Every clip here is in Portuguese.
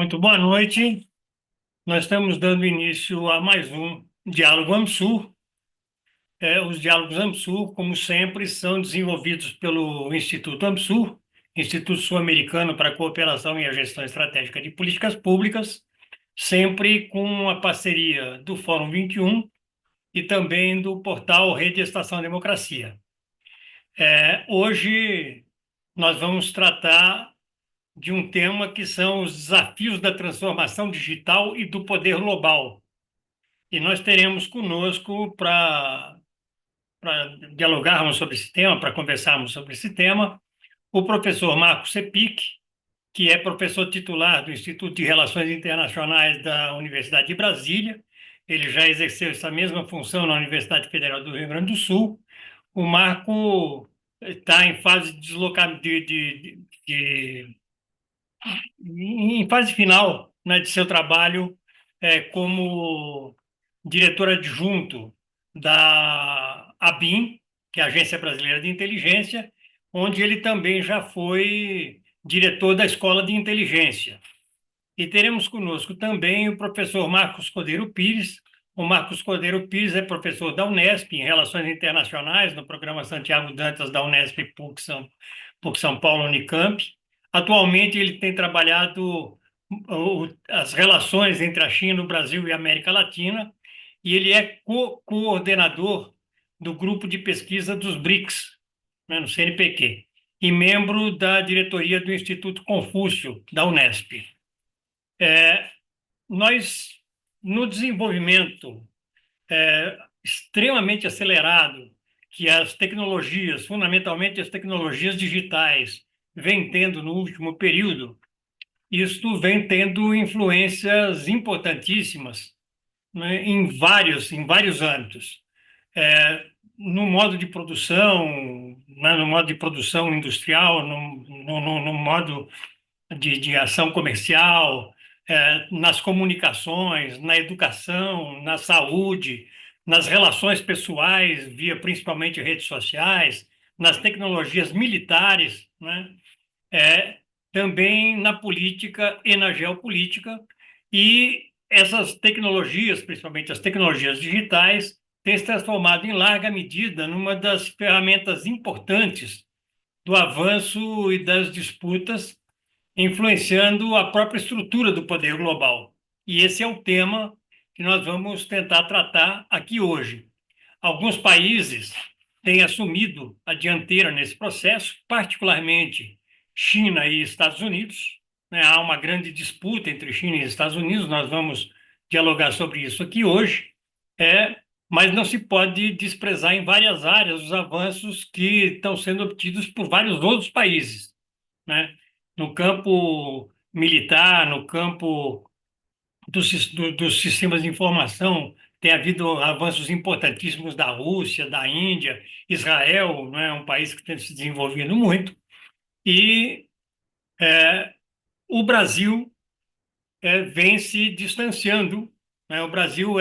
Muito boa noite. Nós estamos dando início a mais um Diálogo AMSUR. Os Diálogos AMSUR, como sempre, são desenvolvidos pelo Instituto AMSUR, Instituto Sul-Americano para a Cooperação e a Gestão Estratégica de Políticas Públicas, sempre com a parceria do Fórum 21 e também do portal Rede Estação Democracia. Hoje nós vamos tratar de um tema que são os desafios da transformação digital e do poder global. E nós teremos conosco para dialogarmos sobre esse tema, para conversarmos sobre esse tema, o professor Marco Sepic, que é professor titular do Instituto de Relações Internacionais da Universidade de Brasília. Ele já exerceu essa mesma função na Universidade Federal do Rio Grande do Sul. O Marco está em fase de deslocamento, em fase final, né, de seu trabalho como diretor adjunto da ABIN, que é a Agência Brasileira de Inteligência, onde ele também já foi diretor da Escola de Inteligência. E teremos conosco também o professor Marcos Cordeiro Pires. O Marcos Cordeiro Pires é professor da Unesp em Relações Internacionais, no programa Santiago Dantas da Unesp PUC São Paulo Unicamp. Atualmente, ele tem trabalhado as relações entre a China, o Brasil e a América Latina, e ele é coordenador do grupo de pesquisa dos BRICS, né, no CNPq, e membro da diretoria do Instituto Confúcio, da Unesp. Nós, no desenvolvimento extremamente acelerado que as tecnologias, fundamentalmente as tecnologias digitais, vêm tendo no último período, isto vem tendo influências importantíssimas, né, em vários âmbitos. No modo de produção, né, no modo de produção industrial, no modo de ação comercial, nas comunicações, na educação, na saúde, nas relações pessoais, via principalmente redes sociais, nas tecnologias militares, né? Também na política e na geopolítica. E essas tecnologias, principalmente as tecnologias digitais, têm se transformado em larga medida numa das ferramentas importantes do avanço e das disputas, influenciando a própria estrutura do poder global. E esse é o tema que nós vamos tentar tratar aqui hoje. Alguns países têm assumido a dianteira nesse processo, particularmente China e Estados Unidos, né? Há uma grande disputa entre China e Estados Unidos, nós vamos dialogar sobre isso aqui hoje, mas não se pode desprezar em várias áreas os avanços que estão sendo obtidos por vários outros países, né? No campo militar, no campo dos sistemas de informação, tem havido avanços importantíssimos da Rússia, da Índia, Israel, né, um país que tem se desenvolvido muito, e o Brasil vem se distanciando, né? O Brasil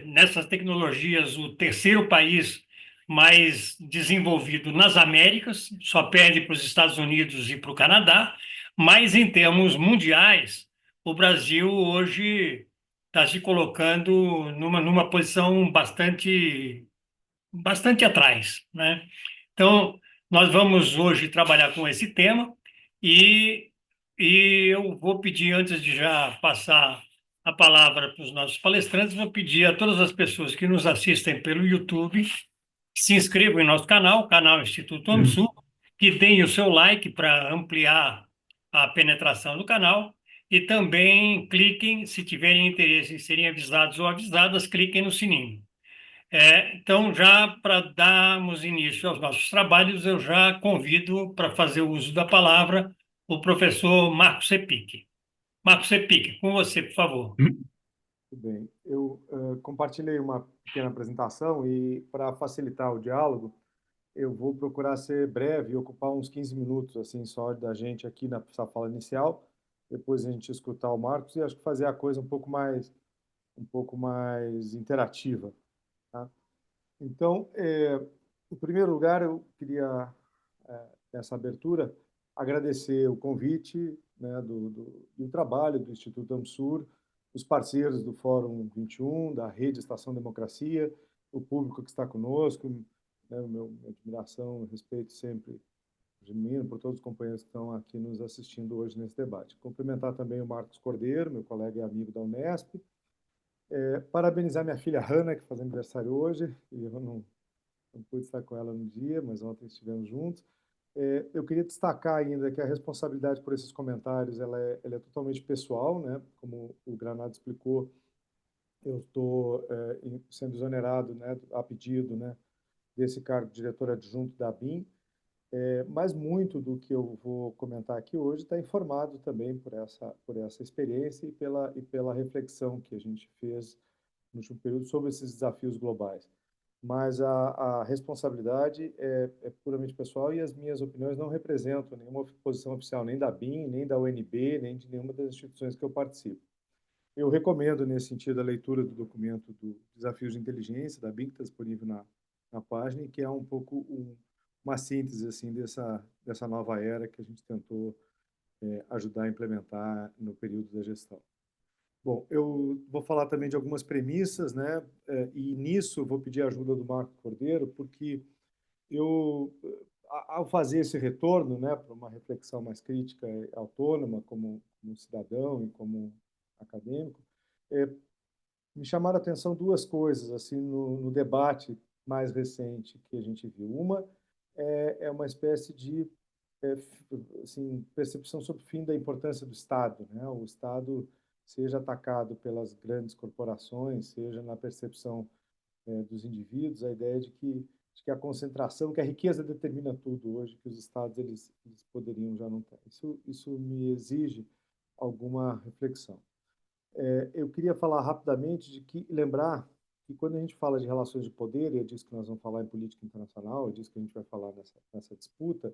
nessas tecnologias, o terceiro país mais desenvolvido nas Américas, só perde para os Estados Unidos e para o Canadá, mas em termos mundiais, o Brasil hoje está se colocando numa posição bastante atrás, né? Então, nós vamos hoje trabalhar com esse tema e, e eu vou pedir, antes de já passar a palavra para os nossos palestrantes, vou pedir a todas as pessoas que nos assistem pelo YouTube que se inscrevam em nosso canal Instituto AMSU, que deem o seu like para ampliar a penetração do canal e também cliquem, se tiverem interesse em serem avisados ou avisadas, cliquem no sininho. Então, já para darmos início aos nossos trabalhos, eu já convido para fazer o uso da palavra o professor Marco Sepic. Marco Sepic, com você, por favor. Tudo bem. Eu compartilhei uma pequena apresentação e, para facilitar o diálogo, eu vou procurar ser breve e ocupar uns 15 minutos assim só da gente aqui nessa fala inicial, depois a gente escutar o Marcos e acho que fazer a coisa um pouco mais interativa, tá? Então, em primeiro lugar, eu queria nessa abertura agradecer o convite né, e o trabalho do Instituto AMSUR, os parceiros do Fórum 21, da Rede Estação Democracia, o público que está conosco, né, minha admiração, respeito sempre de mim, por todos os companheiros que estão aqui nos assistindo hoje nesse debate. Cumprimentar também o Marcos Cordeiro, meu colega e amigo da Unesp, parabenizar minha filha Hanna, que faz aniversário hoje, e eu não pude estar com ela no dia, mas ontem estivemos juntos. Eu queria destacar ainda que a responsabilidade por esses comentários ela é totalmente pessoal, né? Como o Granado explicou, eu estou sendo exonerado, né, a pedido, né, desse cargo de diretor adjunto da ABIN, mas muito do que eu vou comentar aqui hoje está informado também por essa experiência e pela reflexão que a gente fez no último período sobre esses desafios globais. Mas a responsabilidade é puramente pessoal e as minhas opiniões não representam nenhuma posição oficial, nem da BIM, nem da UNB, nem de nenhuma das instituições que eu participo. Eu recomendo, nesse sentido, a leitura do documento do Desafios de Inteligência, da BIM, que está disponível na página, e que é um pouco uma síntese assim, dessa nova era que a gente tentou ajudar a implementar no período da gestão. Bom, eu vou falar também de algumas premissas, né? E nisso vou pedir a ajuda do Marco Cordeiro, porque eu, ao fazer esse retorno, né, para uma reflexão mais crítica e autônoma, como cidadão e como acadêmico, me chamaram a atenção duas coisas assim no debate mais recente que a gente viu. Uma é uma espécie de assim, percepção sobre o fim da importância do Estado, né? O Estado seja atacado pelas grandes corporações, seja na percepção dos indivíduos, a ideia de que a concentração, que a riqueza determina tudo hoje, que os Estados eles poderiam já não ter. Isso me exige alguma reflexão. Eu queria falar rapidamente lembrar que quando a gente fala de relações de poder, e é disso que nós vamos falar em política internacional, é disso que a gente vai falar nessa disputa,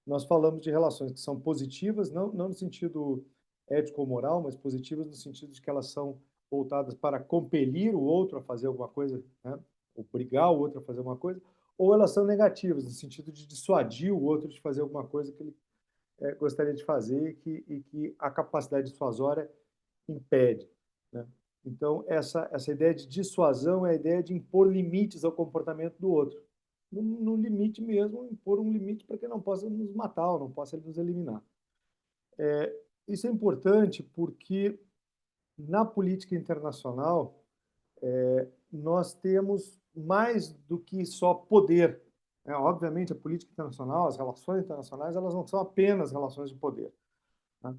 nós falamos de relações que são positivas, não no sentido ético ou moral, mas positivas no sentido de que elas são voltadas para compelir o outro a fazer alguma coisa, né? Obrigar o outro a fazer uma coisa, ou elas são negativas, no sentido de dissuadir o outro de fazer alguma coisa que ele gostaria de fazer e que a capacidade dissuasória impede, né? Então, essa ideia de dissuasão é a ideia de impor limites ao comportamento do outro. No limite mesmo, impor um limite para que não possa nos matar ou não possa nos eliminar. Isso é importante porque na política internacional nós temos mais do que só poder. Obviamente, a política internacional, as relações internacionais, elas não são apenas relações de poder, né?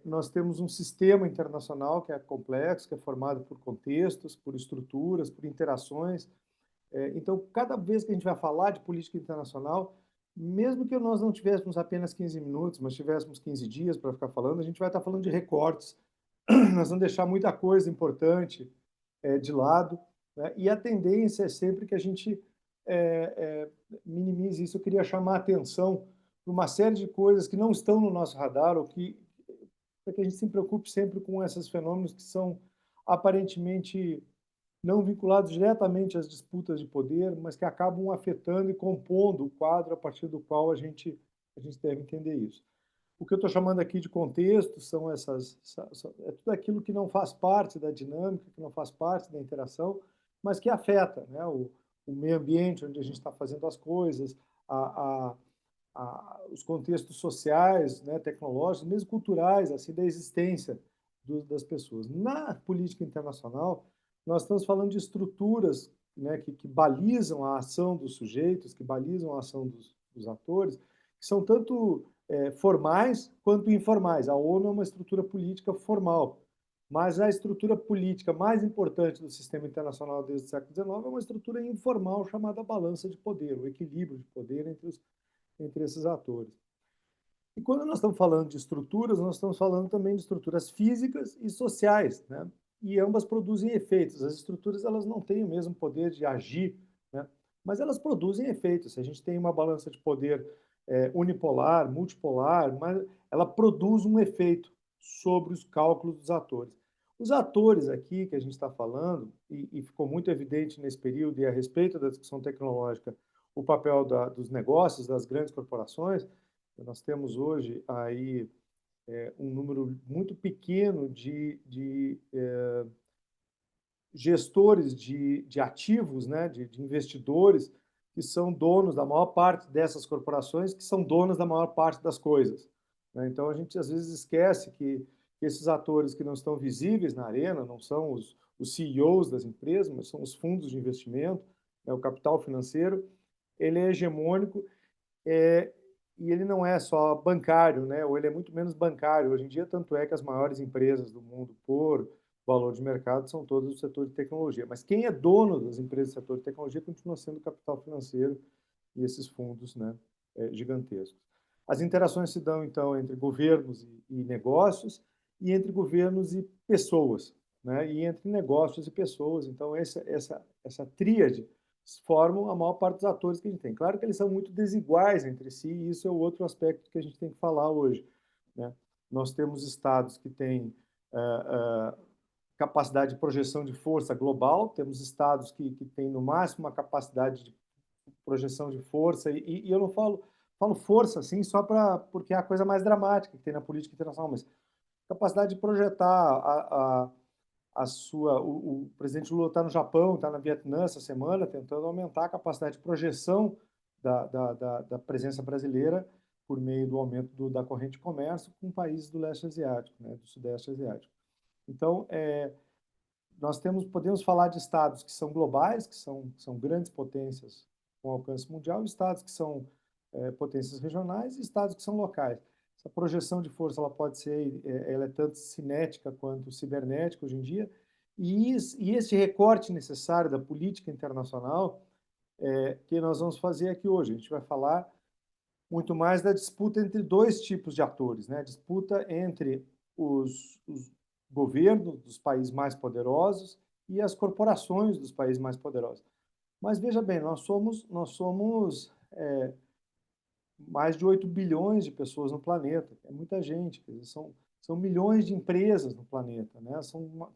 Nós temos um sistema internacional que é complexo, que é formado por contextos, por estruturas, por interações. Então, cada vez que a gente vai falar de política internacional, mesmo que nós não tivéssemos apenas 15 minutos, mas tivéssemos 15 dias para ficar falando, a gente vai estar falando de recortes. Nós vamos deixar muita coisa importante de lado, né? E a tendência é sempre que a gente minimize isso. Eu queria chamar a atenção para uma série de coisas que não estão no nosso radar, ou para que a gente se preocupe sempre com esses fenômenos que são aparentemente não vinculados diretamente às disputas de poder, mas que acabam afetando e compondo o quadro a partir do qual a gente deve entender isso. O que eu estou chamando aqui de contexto são é tudo aquilo que não faz parte da dinâmica, que não faz parte da interação, mas que afeta, né, o meio ambiente onde a gente está fazendo as coisas, os contextos sociais, né, tecnológicos, mesmo culturais, assim, da existência das pessoas. Na política internacional, nós estamos falando de estruturas, né, que balizam a ação dos sujeitos, que balizam a ação dos atores, que são tanto formais quanto informais. A ONU é uma estrutura política formal, mas a estrutura política mais importante do sistema internacional desde o século XIX é uma estrutura informal chamada balança de poder, o equilíbrio de poder entre esses atores. E quando nós estamos falando de estruturas, nós estamos falando também de estruturas físicas e sociais, né? E ambas produzem efeitos. As estruturas elas não têm o mesmo poder de agir, né? Mas elas produzem efeitos. Se a gente tem uma balança de poder unipolar, multipolar, mas ela produz um efeito sobre os cálculos dos atores. Os atores aqui que a gente está falando, e ficou muito evidente nesse período, e a respeito da discussão tecnológica, o papel dos negócios, das grandes corporações, nós temos hoje aí um número muito pequeno de gestores de ativos, né, de investidores, que são donos da maior parte dessas corporações, que são donos da maior parte das coisas. Né? Então, a gente às vezes esquece que esses atores que não estão visíveis na arena, não são os CEOs das empresas, mas são os fundos de investimento, né, o capital financeiro, ele é hegemônico, é, e ele não é só bancário, né? Ou ele é muito menos bancário. Hoje em dia, tanto é que as maiores empresas do mundo, por valor de mercado, são todas do setor de tecnologia. Mas quem é dono das empresas do setor de tecnologia continua sendo o capital financeiro e esses fundos, né, gigantescos. As interações se dão, então, entre governos e negócios, e entre governos e pessoas, né? E entre negócios e pessoas. Então, essa tríade formam a maior parte dos atores que a gente tem. Claro que eles são muito desiguais entre si, e isso é o outro aspecto que a gente tem que falar hoje, né? Nós temos estados que têm capacidade de projeção de força global, temos estados que têm, no máximo, uma capacidade de projeção de força, e eu não falo força assim só porque é a coisa mais dramática que tem na política internacional, mas capacidade de projetar a sua. O presidente Lula está no Japão, está na Vietnã essa semana, tentando aumentar a capacidade de projeção da presença brasileira por meio do aumento da corrente de comércio com países do leste asiático, né, do sudeste asiático. Então, nós podemos falar de estados que são globais, que são grandes potências com alcance mundial, e estados que são potências regionais e estados que são locais. Essa projeção de força ela pode ser, ela é tanto cinética quanto cibernética hoje em dia, e esse recorte necessário da política internacional que nós vamos fazer aqui hoje. A gente vai falar muito mais da disputa entre dois tipos de atores, né? A disputa entre os governos dos países mais poderosos e as corporações dos países mais poderosos. Mas veja bem, nós somos mais de 8 bilhões de pessoas no planeta. É muita gente, quer dizer, são milhões de empresas no planeta, né? São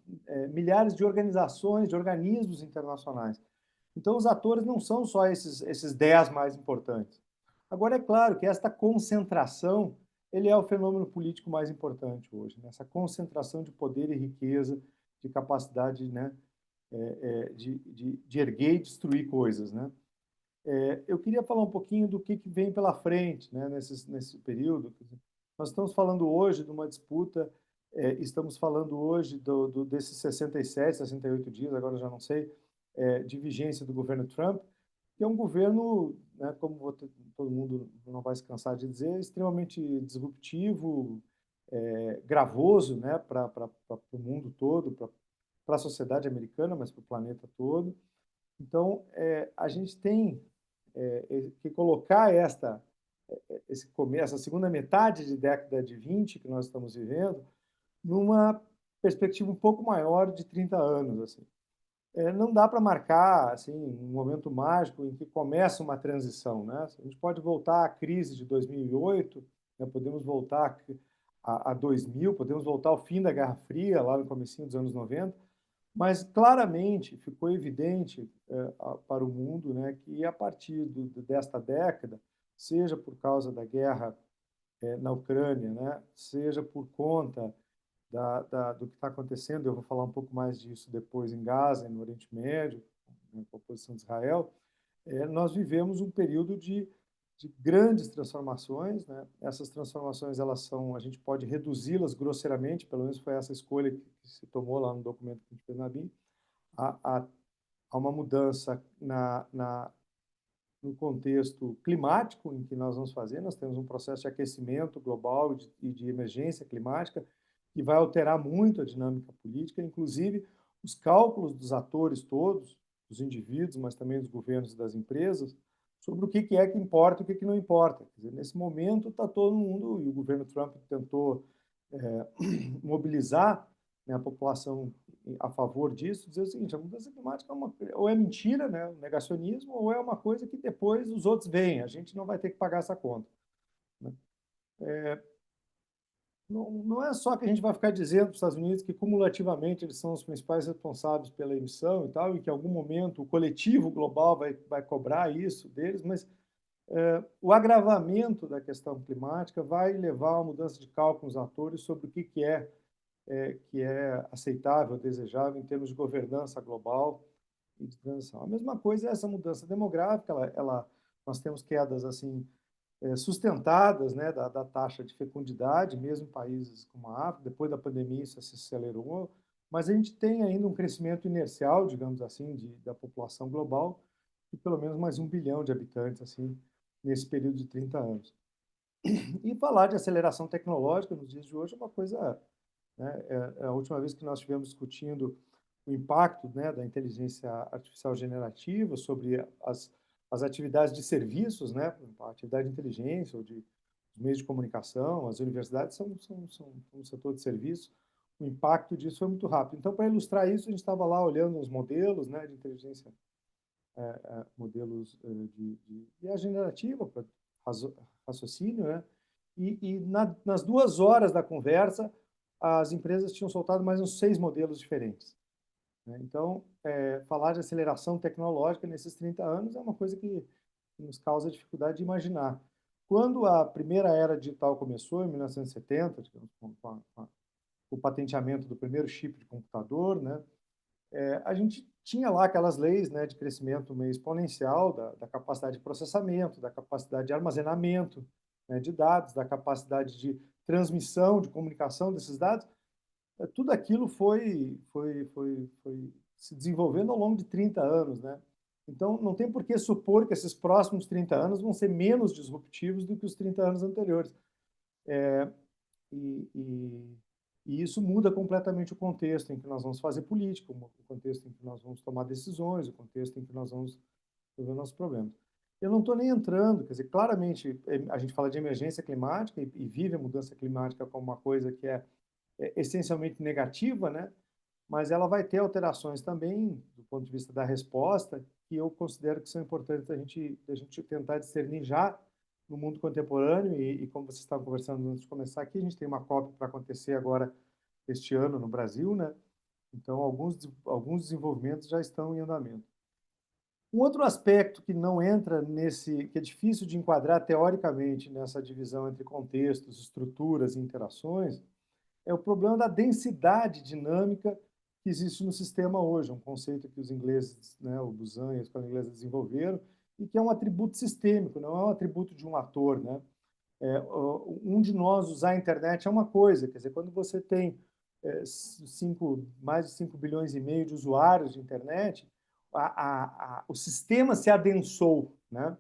milhares de organizações, de organismos internacionais. Então, os atores não são só esses 10 mais importantes. Agora, é claro que esta concentração ele é o fenômeno político mais importante hoje, né? Essa concentração de poder e riqueza, de capacidade, né, de erguer e destruir coisas, né? Eu queria falar um pouquinho do que vem pela frente, né, nesse período. Nós estamos falando hoje de uma disputa, estamos falando hoje desses 67, 68 dias, agora eu já não sei, de vigência do governo Trump, que é um governo, né, como todo mundo não vai se cansar de dizer, extremamente disruptivo, gravoso, né, para o mundo todo, para a sociedade americana, mas para o planeta todo. Então, a gente tem que colocar essa segunda metade de década de 20 que nós estamos vivendo numa perspectiva um pouco maior de 30 anos. Assim. Não dá para marcar assim, um momento mágico em que começa uma transição. Né? A gente pode voltar à crise de 2008, né? Podemos voltar a 2000, podemos voltar ao fim da Guerra Fria, lá no comecinho dos anos 90, mas claramente ficou evidente para o mundo, né, que a partir desta década, seja por causa da guerra na Ucrânia, né, seja por conta do que está acontecendo, eu vou falar um pouco mais disso depois em Gaza, no Oriente Médio, né, com a posição de Israel, nós vivemos um período de grandes transformações, né? Essas transformações a gente pode reduzi-las grosseiramente, pelo menos foi essa escolha que se tomou lá no documento que a gente fez na BIM, a uma mudança no contexto climático em que nós vamos fazer. Nós temos um processo de aquecimento global e de emergência climática que vai alterar muito a dinâmica política, inclusive os cálculos dos atores todos, dos indivíduos, mas também dos governos e das empresas, sobre o que é que importa e o que não importa. Quer dizer, nesse momento está todo mundo, e o governo Trump tentou mobilizar, né, a população a favor disso, dizer o seguinte: a mudança climática ou é mentira, né, o negacionismo, ou é uma coisa que depois os outros veem, a gente não vai ter que pagar essa conta. Né? Não é só que a gente vai ficar dizendo para os Estados Unidos que cumulativamente eles são os principais responsáveis pela emissão e tal, e que em algum momento o coletivo global vai cobrar isso deles, mas O agravamento da questão climática vai levar a uma mudança de cálculo nos atores sobre o que é aceitável, desejável em termos de governança global e de transição. A mesma coisa é essa mudança demográfica, nós temos quedas assim sustentadas, né, da taxa de fecundidade, mesmo em países como a África. Depois da pandemia isso se acelerou, mas a gente tem ainda um crescimento inercial, digamos assim, da população global, de pelo menos mais 1 bilhão de habitantes assim nesse período de 30 anos. E falar de aceleração tecnológica nos dias de hoje é uma coisa, né, a última vez que nós estivemos discutindo o impacto, né, da inteligência artificial generativa sobre as atividades de serviços, né, a atividade de inteligência ou de meios de comunicação, as universidades são um setor de serviço, o impacto disso foi muito rápido. Então, para ilustrar isso, a gente estava lá olhando os modelos, né, de inteligência, modelos de IA generativa para raciocínio, né, nas 2 horas da conversa, as empresas tinham soltado mais uns 6 modelos diferentes. Né? Então, falar de aceleração tecnológica nesses 30 anos é uma coisa que nos causa dificuldade de imaginar. Quando a primeira era digital começou, em 1970, digamos, com o patenteamento do primeiro chip de computador, né, a gente tinha lá aquelas leis, né, de crescimento meio exponencial da capacidade de processamento, da capacidade de armazenamento, né, de dados, da capacidade de transmissão, de comunicação desses dados. Tudo aquilo foi se desenvolvendo ao longo de 30 anos, né? Então, não tem por que supor que esses próximos 30 anos vão ser menos disruptivos do que os 30 anos anteriores. E, e, e isso muda completamente o contexto em que nós vamos fazer política, o contexto em que nós vamos tomar decisões, o contexto em que nós vamos resolver nossos problemas. Eu não estou nem entrando, quer dizer, claramente a gente fala de emergência climática e vive a mudança climática como uma coisa que é essencialmente negativa, né? Mas ela vai ter alterações também, do ponto de vista da resposta, que eu considero que são importantes a gente tentar discernir já no mundo contemporâneo, como vocês estavam conversando antes de começar aqui, a gente tem uma COP para acontecer agora este ano no Brasil, né? Então, alguns desenvolvimentos já estão em andamento. Um outro aspecto que não entra que é difícil de enquadrar teoricamente nessa divisão entre contextos, estruturas e interações, é o problema da densidade dinâmica que existe no sistema hoje, um conceito que os ingleses, né, o Buzan e a escola inglesa desenvolveram, e que é um atributo sistêmico, não é um atributo de um ator, né? Um de nós usar a internet é uma coisa, quer dizer, quando você tem mais de 5 bilhões e meio de usuários de internet, o sistema se adensou, né?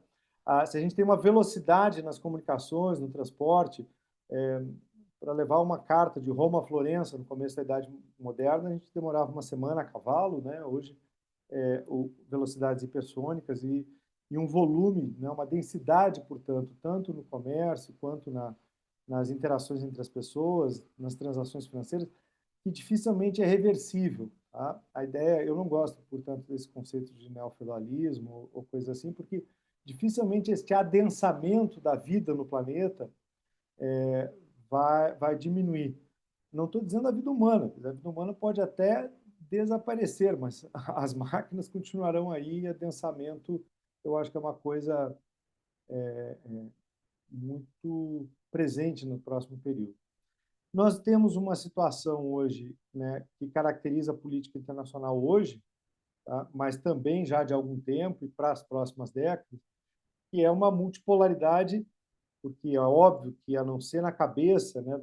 Se a gente tem uma velocidade nas comunicações, no transporte, para levar uma carta de Roma a Florença no começo da Idade Moderna, a gente demorava uma semana a cavalo, né? Hoje, velocidades hipersônicas e um volume, né? Uma densidade, portanto, tanto no comércio quanto nas interações entre as pessoas, nas transações financeiras, que dificilmente é reversível. Tá? A ideia, eu não gosto, portanto, desse conceito de neofeudalismo ou coisa assim, porque dificilmente este adensamento da vida no planeta vai diminuir. Não estou dizendo a vida humana, a vida humana pode até desaparecer, mas as máquinas continuarão aí e adensamento, eu acho que é uma coisa muito presente no próximo período. Nós temos uma situação hoje, né, que caracteriza a política internacional hoje, tá? Mas também já de algum tempo e para as próximas décadas, que é uma multipolaridade, porque é óbvio que, a não ser na cabeça, né,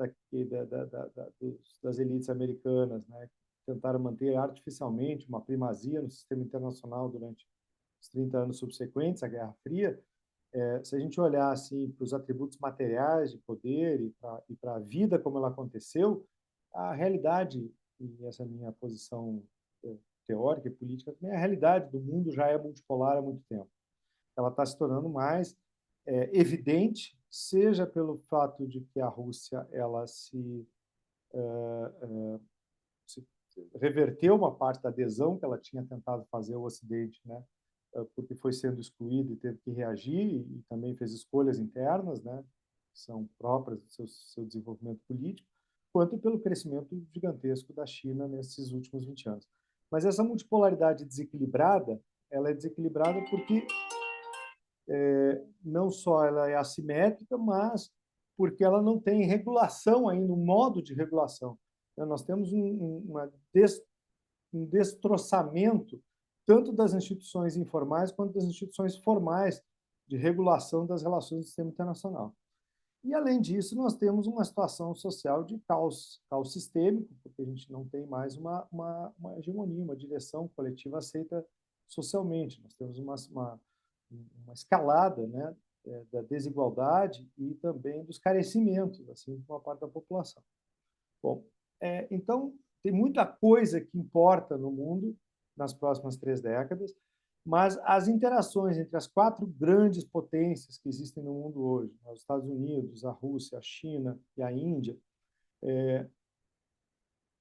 das elites americanas, né, que tentaram manter artificialmente uma primazia no sistema internacional durante os 30 anos subsequentes à Guerra Fria, se a gente olhar assim para os atributos materiais de poder e para a vida como ela aconteceu, a realidade, e essa é a minha posição teórica e política também, a realidade do mundo já é multipolar há muito tempo. Ela está se tornando mais evidente, seja pelo fato de que a Rússia ela se reverteu uma parte da adesão que ela tinha tentado fazer ao Ocidente, né? Porque foi sendo excluído e teve que reagir, e também fez escolhas internas, né, que são próprias do seu desenvolvimento político, quanto pelo crescimento gigantesco da China nesses últimos 20 anos. Mas essa multipolaridade desequilibrada, ela é desequilibrada porque não só ela é assimétrica, mas porque ela não tem regulação ainda, um modo de regulação. Nós temos um destroçamento tanto das instituições informais quanto das instituições formais de regulação das relações do sistema internacional. E, além disso, nós temos uma situação social de caos sistêmico, porque a gente não tem mais uma hegemonia, uma direção coletiva aceita socialmente. Nós temos uma escalada, né, da desigualdade e também dos carecimentos, assim, por uma parte da população. Bom, então, tem muita coisa que importa no mundo nas próximas 3 décadas, mas as interações entre as 4 grandes potências que existem no mundo hoje, os Estados Unidos, a Rússia, a China e a Índia,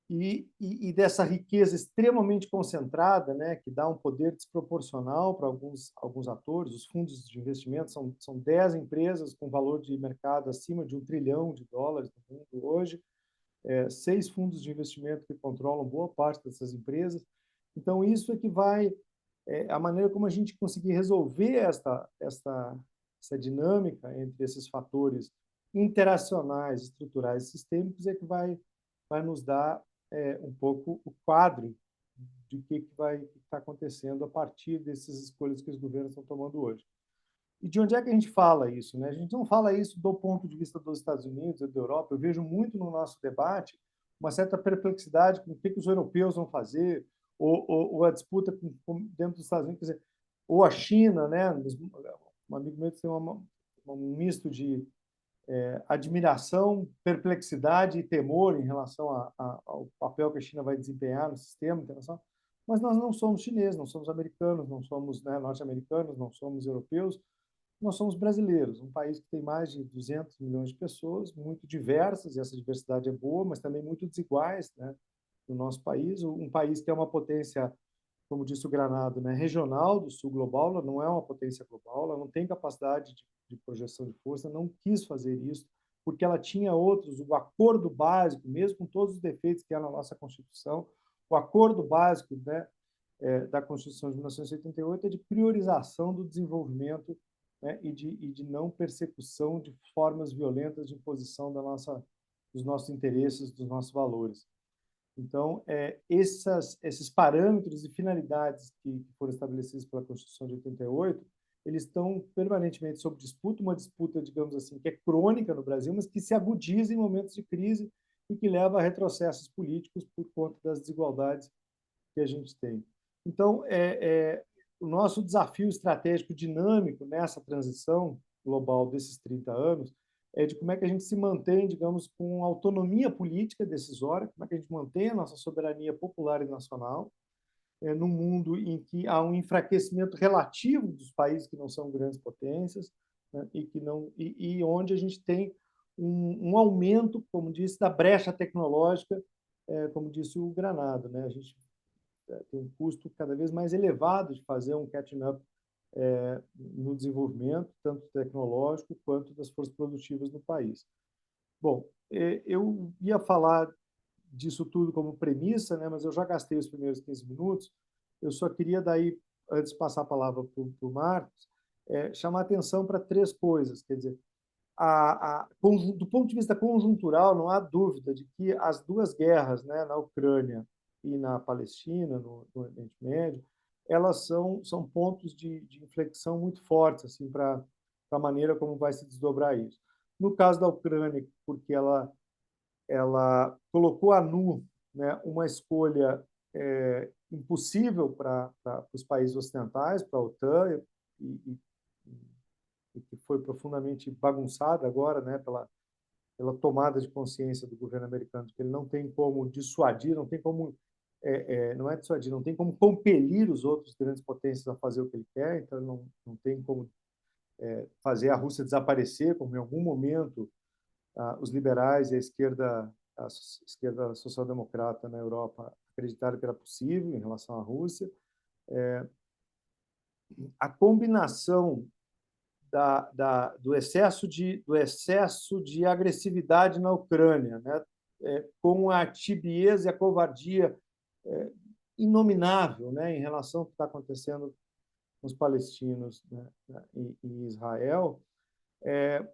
e dessa riqueza extremamente concentrada, né, que dá um poder desproporcional para alguns atores. Os fundos de investimento são 10 empresas com valor de mercado acima de US$ 1 trilhão no mundo hoje, 6 fundos de investimento que controlam boa parte dessas empresas. Então, isso é que vai a maneira como a gente conseguir resolver essa dinâmica entre esses fatores interacionais, estruturais e sistêmicos é que vai nos dar um pouco o quadro de que vai estar acontecendo a partir dessas escolhas que os governos estão tomando hoje. E de onde é que a gente fala isso? Né? A gente não fala isso do ponto de vista dos Estados Unidos ou da Europa. Eu vejo muito no nosso debate uma certa perplexidade com o que os europeus vão fazer, ou a disputa dentro dos Estados Unidos, quer dizer, ou a China, né? Um amigo meu tem um misto de admiração, perplexidade e temor em relação ao papel que a China vai desempenhar no sistema internacional. Mas nós não somos chineses, não somos americanos, não somos, né, norte-americanos, não somos europeus, nós somos brasileiros, um país que tem mais de 200 milhões de pessoas, muito diversas, e essa diversidade é boa, mas também muito desiguais, né, no nosso país. Um país que é uma potência, como disse o Granado, né, regional do sul global, ela não é uma potência global, ela não tem capacidade de projeção de força, não quis fazer isso, porque ela tinha outros, o acordo básico, mesmo com todos os defeitos que há na nossa Constituição, o acordo básico, né, da Constituição de 1988 é de priorização do desenvolvimento, né, e de não persecução de formas violentas de imposição dos nossos interesses, dos nossos valores. Então, esses parâmetros e finalidades que foram estabelecidos pela Constituição de 88, eles estão permanentemente sob disputa, uma disputa, digamos assim, que é crônica no Brasil, mas que se agudiza em momentos de crise e que leva a retrocessos políticos por conta das desigualdades que a gente tem. Então, o nosso desafio estratégico dinâmico nessa transição global desses 30 anos é de como é que a gente se mantém, digamos, com autonomia política decisória, como é que a gente mantém a nossa soberania popular e nacional, num mundo em que há um enfraquecimento relativo dos países que não são grandes potências, né, e onde a gente tem um aumento, como disse, da brecha tecnológica, como disse o Granado, né? A gente tem um custo cada vez mais elevado de fazer um catching up no desenvolvimento, tanto tecnológico quanto das forças produtivas no país. Bom, eu ia falar disso tudo como premissa, né, mas eu já gastei os primeiros 15 minutos. Eu só queria, daí, antes de passar a palavra para o Marcos, chamar atenção para 3 coisas. Quer dizer, do ponto de vista conjuntural, não há dúvida de que as 2 guerras, né, na Ucrânia e na Palestina, no Oriente Médio, elas são pontos de inflexão muito fortes assim, para a maneira como vai se desdobrar isso. No caso da Ucrânia, porque ela colocou a nu, né, uma escolha impossível para os países ocidentais, para a OTAN, e que foi profundamente bagunçada agora, né, pela tomada de consciência do governo americano, de que ele não tem como dissuadir, não tem como não é dissuadir, não tem como compelir os outros grandes potências a fazer o que ele quer, então não tem como fazer a Rússia desaparecer, como em algum momento os liberais e a esquerda social-democrata na Europa acreditaram que era possível em relação à Rússia. A combinação do excesso de agressividade na Ucrânia, né, com a tibieza e a covardia inominável, né, em relação ao que está acontecendo os palestinos, né, e Israel, é,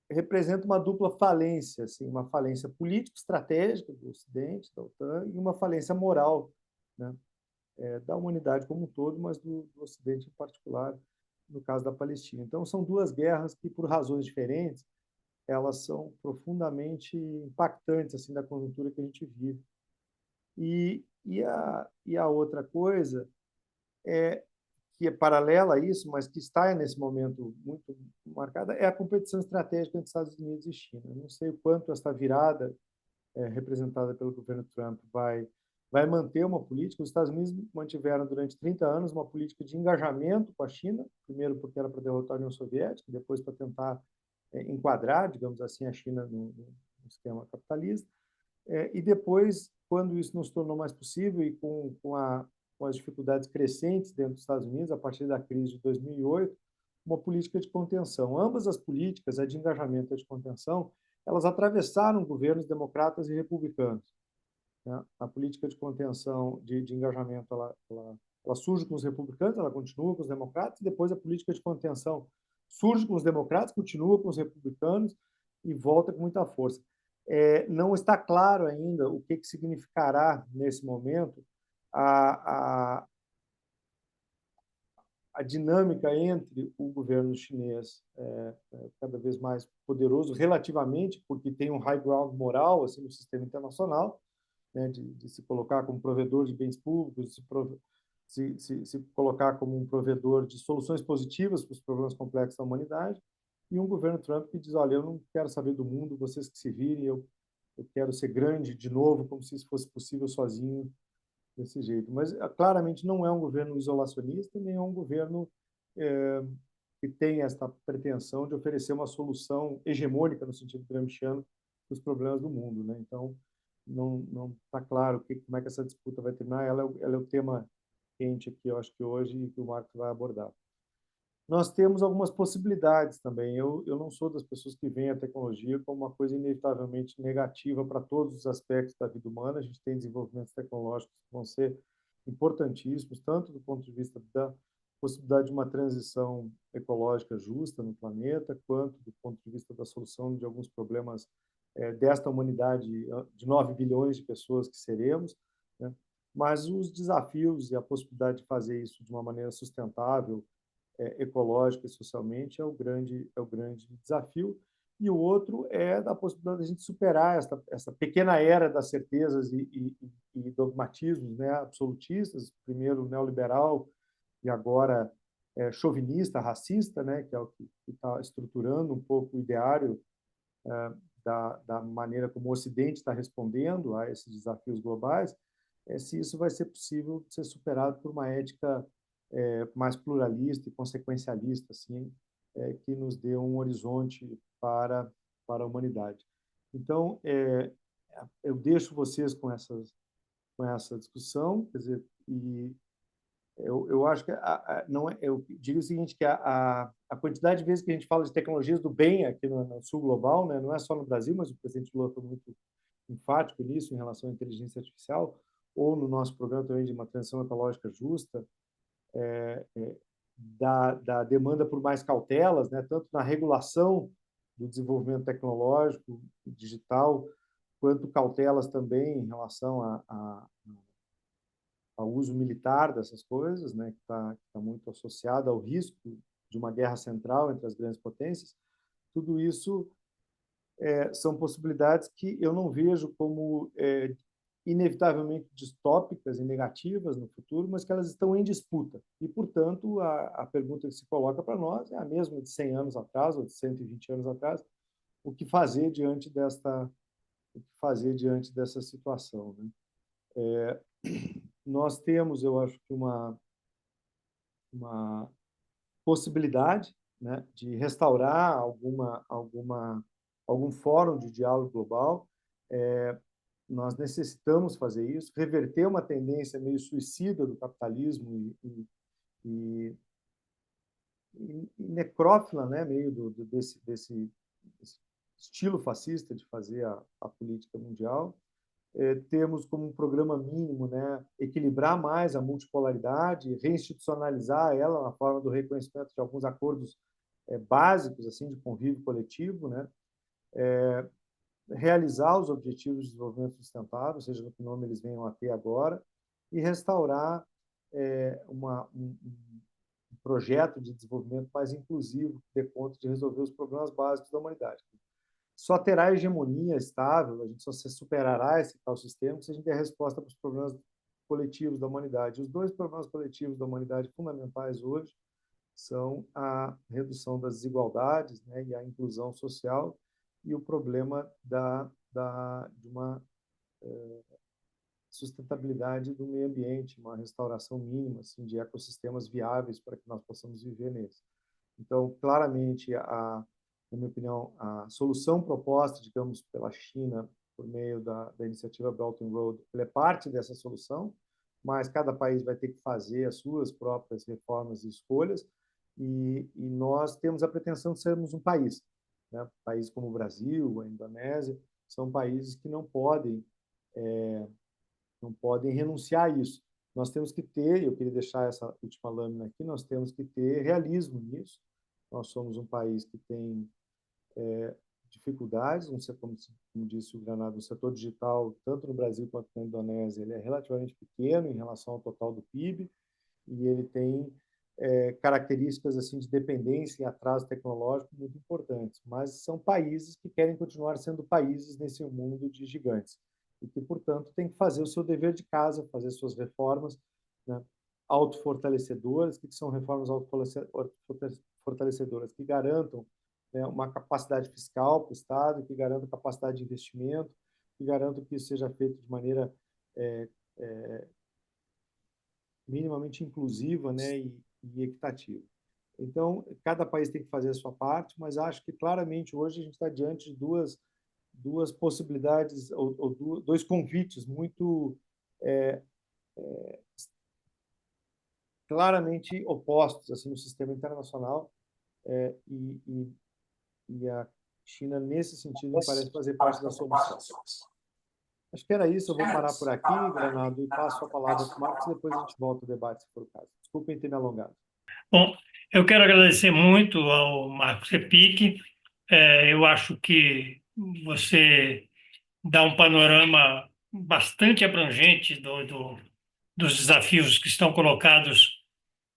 representa uma dupla falência, assim, uma falência político-estratégica do Ocidente, da OTAN, e uma falência moral, né, da humanidade como um todo, mas do Ocidente em particular, no caso da Palestina. Então, são duas guerras que, por razões diferentes, elas são profundamente impactantes assim da conjuntura que a gente vive. E a outra coisa é que é paralela a isso, mas que está nesse momento muito marcada, é a competição estratégica entre Estados Unidos e China. Não sei o quanto essa virada representada pelo governo Trump vai manter uma política. Os Estados Unidos mantiveram durante 30 anos uma política de engajamento com a China, primeiro porque era para derrotar a União Soviética, depois para tentar enquadrar, digamos assim, a China no esquema capitalista. E depois, quando isso não se tornou mais possível e com as dificuldades crescentes dentro dos Estados Unidos, a partir da crise de 2008, uma política de contenção. Ambas as políticas, a de engajamento e a de contenção, elas atravessaram governos democratas e republicanos. Né? A política de contenção, de engajamento, ela surge com os republicanos, ela continua com os democratas, e depois a política de contenção surge com os democratas, continua com os republicanos e volta com muita força. Não está claro ainda o que significará, nesse momento, a, a, a dinâmica entre o governo chinês, cada vez mais poderoso relativamente, porque tem um high ground moral assim, no sistema internacional, né, de se colocar como provedor de bens públicos, se colocar como um provedor de soluções positivas para os problemas complexos da humanidade, e um governo Trump que diz, olha, eu não quero saber do mundo, vocês que se virem, eu quero ser grande de novo, como se isso fosse possível sozinho, desse jeito. Mas claramente não é um governo isolacionista, nem é um governo é, que tem esta pretensão de oferecer uma solução hegemônica, no sentido gramsciano, para os problemas do mundo. Né? Então, não está claro como é que essa disputa vai terminar. Ela é o tema quente aqui, eu acho que hoje, e que o Marcos vai abordar. Nós temos algumas possibilidades também. Eu não sou das pessoas que veem a tecnologia como uma coisa inevitavelmente negativa para todos os aspectos da vida humana. A gente tem desenvolvimentos tecnológicos que vão ser importantíssimos, tanto do ponto de vista da possibilidade de uma transição ecológica justa no planeta, quanto do ponto de vista da solução de alguns problemas desta humanidade de 9 bilhões de pessoas que seremos, né? Mas os desafios e a possibilidade de fazer isso de uma maneira sustentável, ecológica e socialmente é o grande desafio. E o outro é da possibilidade de a gente superar essa pequena era das certezas e dogmatismos, né, absolutistas, primeiro neoliberal e agora chauvinista, racista, né, que é o que está estruturando um pouco o ideário da maneira como o Ocidente está respondendo a esses desafios globais, se isso vai ser possível ser superado por uma ética mais pluralista e consequencialista, assim, que nos dê um horizonte para a humanidade. Então, eu deixo vocês com essa discussão, quer dizer, e eu acho que não eu digo o seguinte, que a quantidade de vezes que a gente fala de tecnologias do bem aqui no sul global, né, não é só no Brasil, mas o presidente Lula foi muito enfático nisso em relação à inteligência artificial, ou no nosso programa também de uma transição ecológica justa, da demanda por mais cautelas, né, tanto na regulação do desenvolvimento tecnológico, digital, quanto cautelas também em relação ao uso militar dessas coisas, né, que tá muito associado ao risco de uma guerra central entre as grandes potências. Tudo isso são possibilidades que eu não vejo como inevitavelmente distópicas e negativas no futuro, mas que elas estão em disputa. E, portanto, a pergunta que se coloca para nós é a mesma de 100 anos atrás ou de 120 anos atrás: o que fazer diante dessa situação, né? Nós temos, eu acho que uma possibilidade, né, de restaurar algum fórum de diálogo global. Nós necessitamos fazer isso, reverter uma tendência meio suicida do capitalismo e, e necrófila, né, meio desse estilo fascista de fazer a política mundial. temos como um programa mínimo, né, equilibrar mais a multipolaridade, reinstitucionalizar ela na forma do reconhecimento de alguns acordos básicos assim de convívio coletivo, né, realizar os objetivos de desenvolvimento sustentável, seja no que nome eles venham a ter agora, e restaurar um projeto de desenvolvimento mais inclusivo que dê conta de resolver os problemas básicos da humanidade. Só terá hegemonia estável, a gente só se superará esse tal sistema se a gente der resposta para os problemas coletivos da humanidade. Os dois problemas coletivos da humanidade fundamentais hoje são a redução das desigualdades, né, e a inclusão social, e o problema de uma sustentabilidade do meio ambiente, uma restauração mínima assim, de ecossistemas viáveis para que nós possamos viver neles. Então, claramente, na minha opinião, a solução proposta, digamos, pela China, por meio da iniciativa Belt and Road, ela é parte dessa solução, mas cada país vai ter que fazer as suas próprias reformas e escolhas, e nós temos a pretensão de sermos um país. Né? Países como o Brasil, a Indonésia, são países que não podem renunciar a isso. Nós temos que ter, eu queria deixar essa última lâmina aqui, nós temos que ter realismo nisso. Nós somos um país que tem dificuldades, como disse o Granado, no setor digital, tanto no Brasil quanto na Indonésia, ele é relativamente pequeno em relação ao total do PIB, e ele tem características assim de dependência e atraso tecnológico muito importantes, mas são países que querem continuar sendo países nesse mundo de gigantes e que, portanto, tem que fazer o seu dever de casa, fazer suas reformas, né, autofortalecedoras. O que são reformas autofortalecedoras? Que garantam, né, uma capacidade fiscal para o Estado, que garantam capacidade de investimento, que garantam que isso seja feito de maneira minimamente inclusiva, né, e equitativa. Então, cada país tem que fazer a sua parte, mas acho que claramente hoje a gente está diante de duas possibilidades ou dois convites muito claramente opostos assim no sistema internacional, e a China nesse sentido me parece fazer parte da solução. Acho que era isso. Eu vou parar por aqui, Granado, e passo a palavra para o Marcos, e depois a gente volta ao debate, se for o caso. Desculpem ter me alongado. Bom, eu quero agradecer muito ao Marcos Repique. Eu acho que você dá um panorama bastante abrangente dos desafios que estão colocados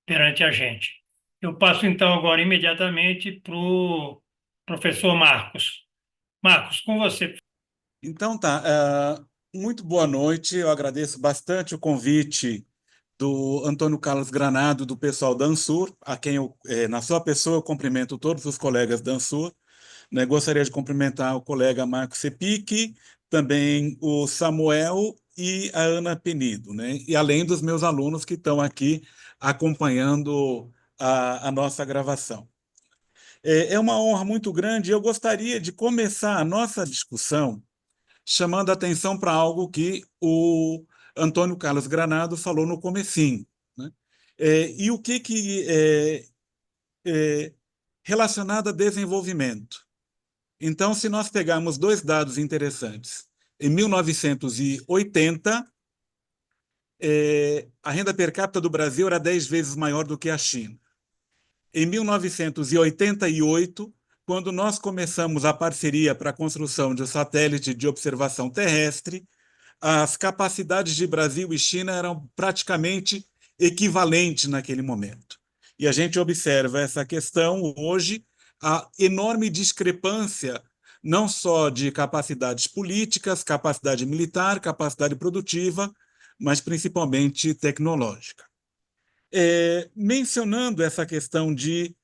perante a gente. Eu passo, então, agora imediatamente para o professor Marcos. Marcos, com você. Então tá, muito boa noite. Eu agradeço bastante o convite do Antônio Carlos Granado, do pessoal da Ansur, a quem eu, na sua pessoa, eu cumprimento todos os colegas da Ansur. Né? Gostaria de cumprimentar o colega Marco Sepic, também o Samuel e a Ana Penido, né? E além dos meus alunos que estão aqui acompanhando a nossa gravação. É uma honra muito grande. Eu gostaria de começar a nossa discussão chamando a atenção para algo que o Antônio Carlos Granado falou no comecinho, né? E o que relacionado a desenvolvimento. Então, se nós pegarmos dois dados interessantes, em 1980, a renda per capita do Brasil era 10 vezes maior do que a China. Em 1988, quando nós começamos a parceria para a construção de um satélite de observação terrestre, as capacidades de Brasil e China eram praticamente equivalentes naquele momento. E a gente observa essa questão hoje, a enorme discrepância, não só de capacidades políticas, capacidade militar, capacidade produtiva, mas principalmente tecnológica. Mencionando essa questão de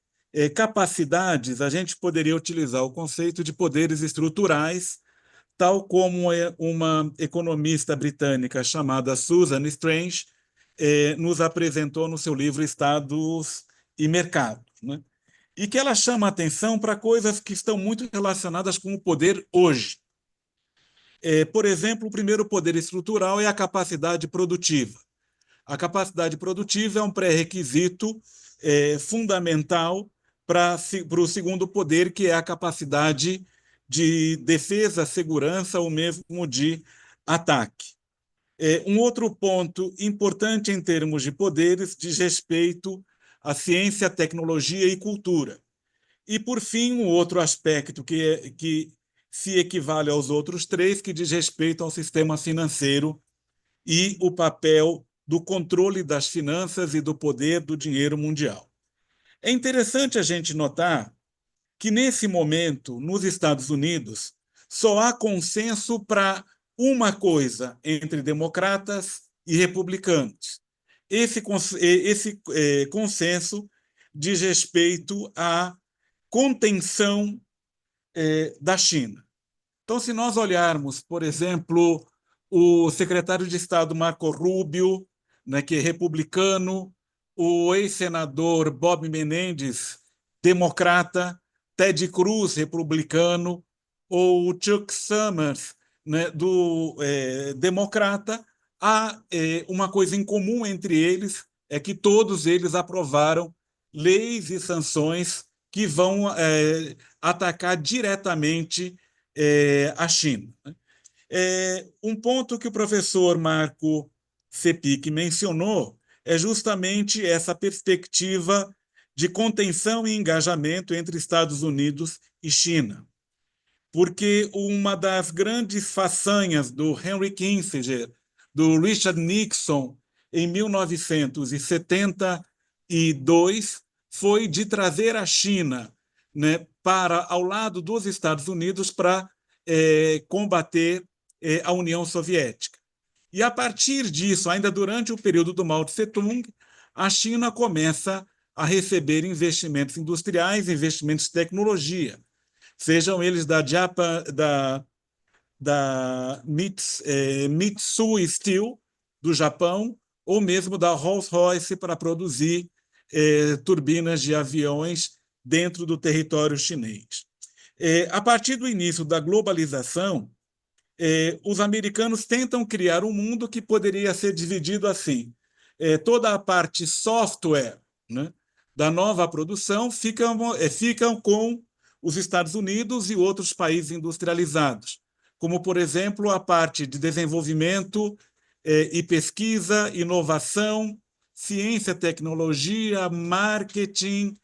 capacidades, a gente poderia utilizar o conceito de poderes estruturais, tal como uma economista britânica chamada Susan Strange nos apresentou no seu livro Estados e Mercados, né? E que ela chama atenção para coisas que estão muito relacionadas com o poder hoje. Por exemplo, o primeiro poder estrutural é a capacidade produtiva. A capacidade produtiva é um pré-requisito fundamental para o segundo poder, que é a capacidade de defesa, segurança ou mesmo de ataque. Um outro ponto importante em termos de poderes diz respeito à ciência, tecnologia e cultura. E, por fim, um outro aspecto que se equivale aos outros três, que diz respeito ao sistema financeiro e o papel do controle das finanças e do poder do dinheiro mundial. É interessante a gente notar que, nesse momento, nos Estados Unidos, só há consenso para uma coisa entre democratas e republicanos. Esse consenso diz respeito à contenção da China. Então, se nós olharmos, por exemplo, o secretário de Estado Marco Rubio, né, que é republicano, o ex-senador Bob Menendez, democrata, Ted Cruz, republicano, ou o Chuck Summers, né, democrata, há uma coisa em comum entre eles, é que todos eles aprovaram leis e sanções que vão atacar diretamente a China. Um ponto que o professor Marco Sepic mencionou é justamente essa perspectiva de contenção e engajamento entre Estados Unidos e China. Porque uma das grandes façanhas do Henry Kissinger, do Richard Nixon, em 1972, foi de trazer a China, né, para ao lado dos Estados Unidos para combater a União Soviética. E, a partir disso, ainda durante o período do Mao Tse-tung, a China começa a receber investimentos industriais, investimentos de tecnologia, sejam eles da Mitsui Steel, do Japão, ou mesmo da Rolls-Royce para produzir turbinas de aviões dentro do território chinês. A partir do início da globalização, os americanos tentam criar um mundo que poderia ser dividido assim. Toda a parte software, né, da nova produção ficam com os Estados Unidos e outros países industrializados, como, por exemplo, a parte de desenvolvimento e pesquisa, inovação, ciência, tecnologia, marketing,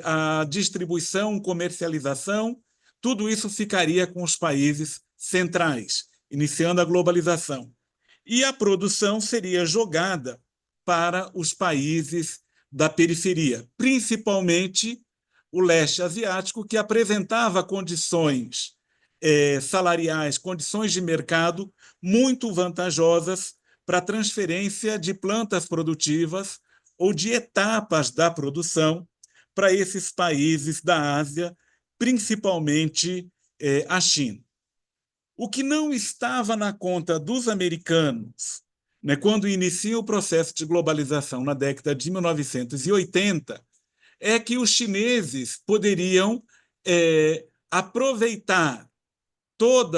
a distribuição, comercialização, tudo isso ficaria com os países centrais, iniciando a globalização. E a produção seria jogada para os países da periferia, principalmente o leste asiático, que apresentava condições salariais, condições de mercado muito vantajosas para a transferência de plantas produtivas ou de etapas da produção para esses países da Ásia, principalmente a China. O que não estava na conta dos americanos, né, quando inicia o processo de globalização na década de 1980, é que os chineses poderiam aproveitar todo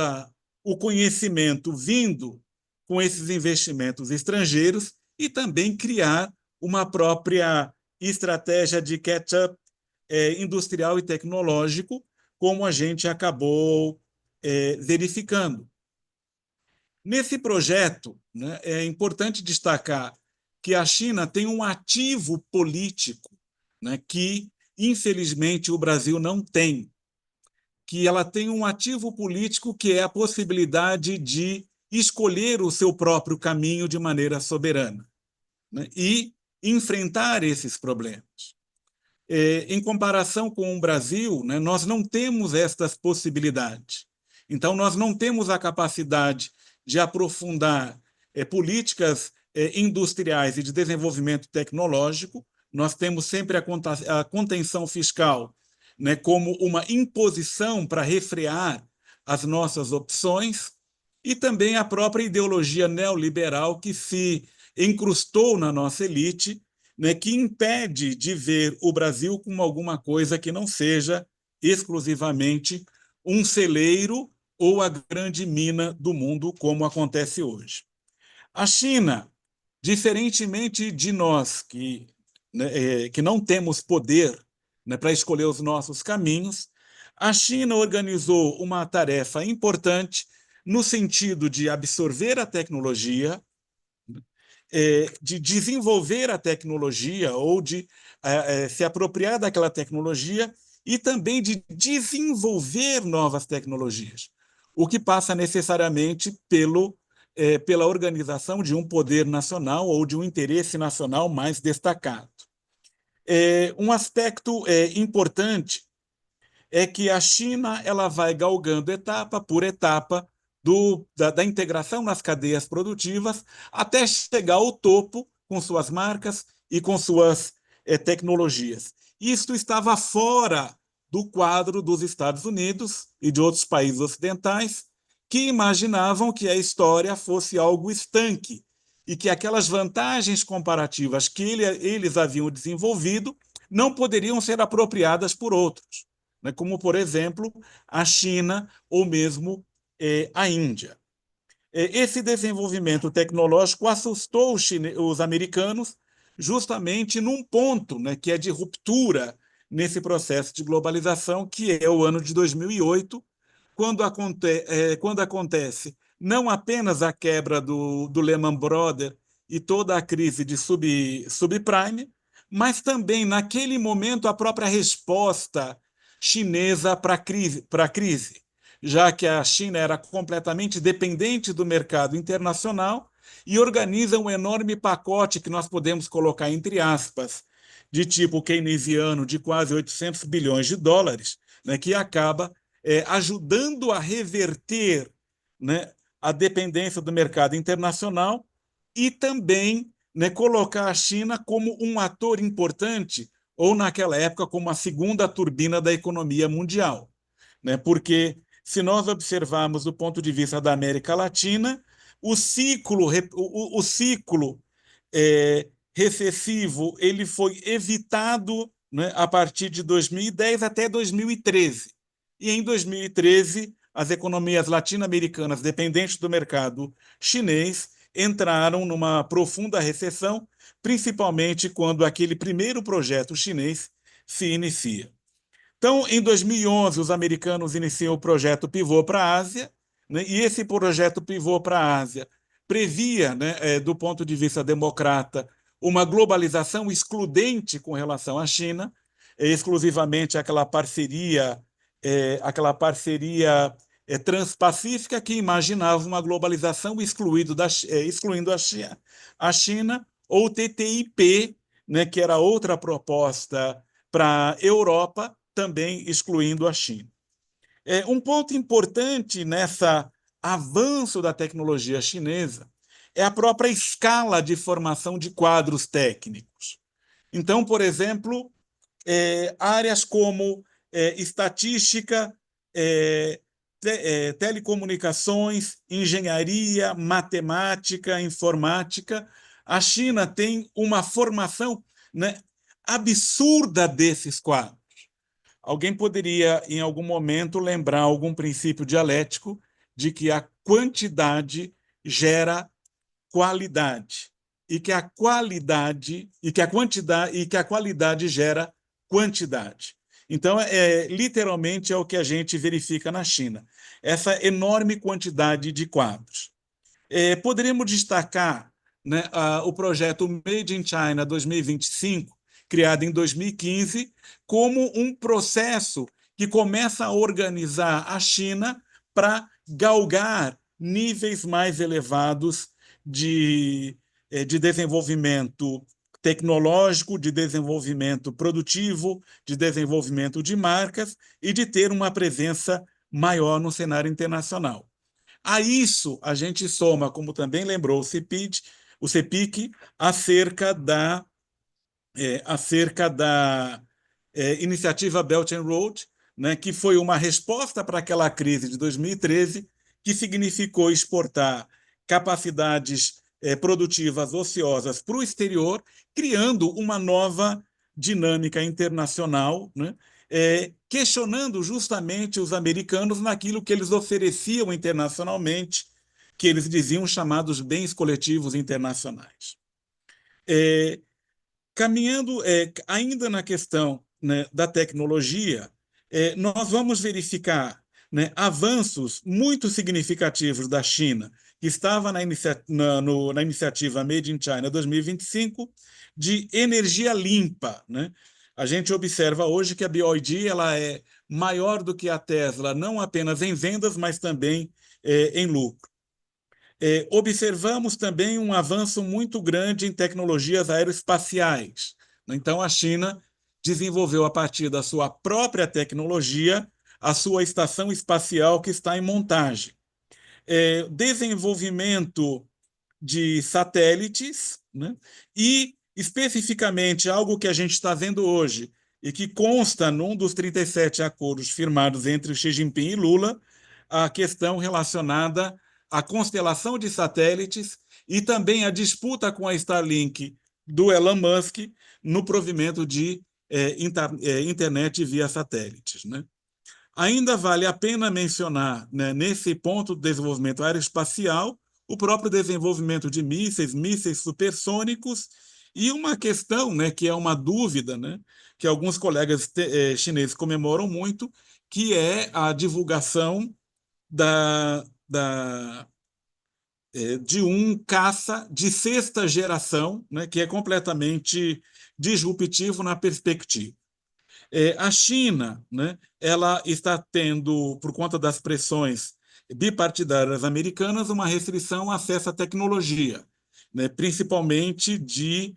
o conhecimento vindo com esses investimentos estrangeiros e também criar uma própria estratégia de catch-up industrial e tecnológico, como a gente acabou verificando. Nesse projeto, né, é importante destacar que a China tem um ativo político, né, que, infelizmente, o Brasil não tem, que ela tem um ativo político que é a possibilidade de escolher o seu próprio caminho de maneira soberana, né, e enfrentar esses problemas. Em comparação com o Brasil, né, nós não temos estas possibilidades. Então, nós não temos a capacidade de aprofundar políticas industriais e de desenvolvimento tecnológico. Nós temos sempre a contenção fiscal, né, como uma imposição para refrear as nossas opções, e também a própria ideologia neoliberal que se incrustou na nossa elite, né, que impede de ver o Brasil como alguma coisa que não seja exclusivamente um celeiro ou a grande mina do mundo, como acontece hoje. A China, diferentemente de nós, que não temos poder, né, para escolher os nossos caminhos, a China organizou uma tarefa importante no sentido de absorver a tecnologia, de desenvolver a tecnologia ou de se apropriar daquela tecnologia e também de desenvolver novas tecnologias, o que passa necessariamente pela organização de um poder nacional ou de um interesse nacional mais destacado. Um aspecto importante é que a China ela vai galgando etapa por etapa da integração nas cadeias produtivas até chegar ao topo com suas marcas e com suas tecnologias. Isto estava fora do quadro dos Estados Unidos e de outros países ocidentais que imaginavam que a história fosse algo estanque e que aquelas vantagens comparativas que eles haviam desenvolvido não poderiam ser apropriadas por outros, né, como, por exemplo, a China ou mesmo a Índia. Esse desenvolvimento tecnológico assustou os americanos justamente num ponto, né, que é de ruptura nesse processo de globalização, que é o ano de 2008, quando acontece não apenas a quebra do Lehman Brothers e toda a crise de subprime, mas também, naquele momento, a própria resposta chinesa para a crise, já que a China era completamente dependente do mercado internacional e organiza um enorme pacote que nós podemos colocar entre aspas, de tipo keynesiano, de quase 800 bilhões de dólares, né, que acaba ajudando a reverter, né, a dependência do mercado internacional e também, né, colocar a China como um ator importante, ou naquela época como a segunda turbina da economia mundial, né? Porque se nós observarmos do ponto de vista da América Latina, o ciclo recessivo ele foi evitado, né, a partir de 2010 até 2013. E em 2013, as economias latino-americanas dependentes do mercado chinês entraram numa profunda recessão, principalmente quando aquele primeiro projeto chinês se inicia. Então, em 2011, os americanos iniciam o projeto Pivô para a Ásia, né, e esse projeto Pivô para a Ásia previa, né, do ponto de vista democrata, uma globalização excludente com relação à China, exclusivamente aquela parceria transpacífica que imaginava uma globalização excluindo a China, ou TTIP, né, que era outra proposta para a Europa, também excluindo a China. Um ponto importante nessa avanço da tecnologia chinesa é a própria escala de formação de quadros técnicos. Então, por exemplo, áreas como estatística, telecomunicações, engenharia, matemática, informática, a China tem uma formação, né, absurda desses quadros. Alguém poderia, em algum momento, lembrar algum princípio dialético de que a quantidade gera qualidade e que a qualidade gera quantidade. Então, literalmente é o que a gente verifica na China, essa enorme quantidade de quadros. Poderíamos destacar, né, o projeto Made in China 2025, criado em 2015, como um processo que começa a organizar a China para galgar níveis mais elevados de desenvolvimento tecnológico, de desenvolvimento produtivo, de desenvolvimento de marcas e de ter uma presença maior no cenário internacional. A isso, a gente soma, como também lembrou o CEPIC, acerca da iniciativa Belt and Road, né, que foi uma resposta para aquela crise de 2013, que significou exportar capacidades produtivas ociosas para o exterior, criando uma nova dinâmica internacional, né, questionando justamente os americanos naquilo que eles ofereciam internacionalmente, que eles diziam chamados bens coletivos internacionais. Caminhando ainda na questão, né, da tecnologia, nós vamos verificar né, avanços muito significativos da China, que estava na iniciativa Made in China 2025, de energia limpa, né? A gente observa hoje que a BYD ela é maior do que a Tesla, não apenas em vendas, mas também em lucro. Observamos também um avanço muito grande em tecnologias aeroespaciais. Então, a China desenvolveu, a partir da sua própria tecnologia, a sua estação espacial que está em montagem. Desenvolvimento de satélites, né? E, especificamente, algo que a gente está vendo hoje e que consta num dos 37 acordos firmados entre Xi Jinping e Lula, a questão relacionada à constelação de satélites e também a disputa com a Starlink do Elon Musk no provimento de internet via satélites, né? Ainda vale a pena mencionar, né, nesse ponto do desenvolvimento aeroespacial, o próprio desenvolvimento de mísseis supersônicos e uma questão, né, que é uma dúvida, né, que alguns colegas chineses comemoram muito, que é a divulgação de um caça de sexta geração, né, que é completamente disruptivo na perspectiva. A China, né, ela está tendo, por conta das pressões bipartidárias americanas, uma restrição ao acesso à tecnologia, né, principalmente de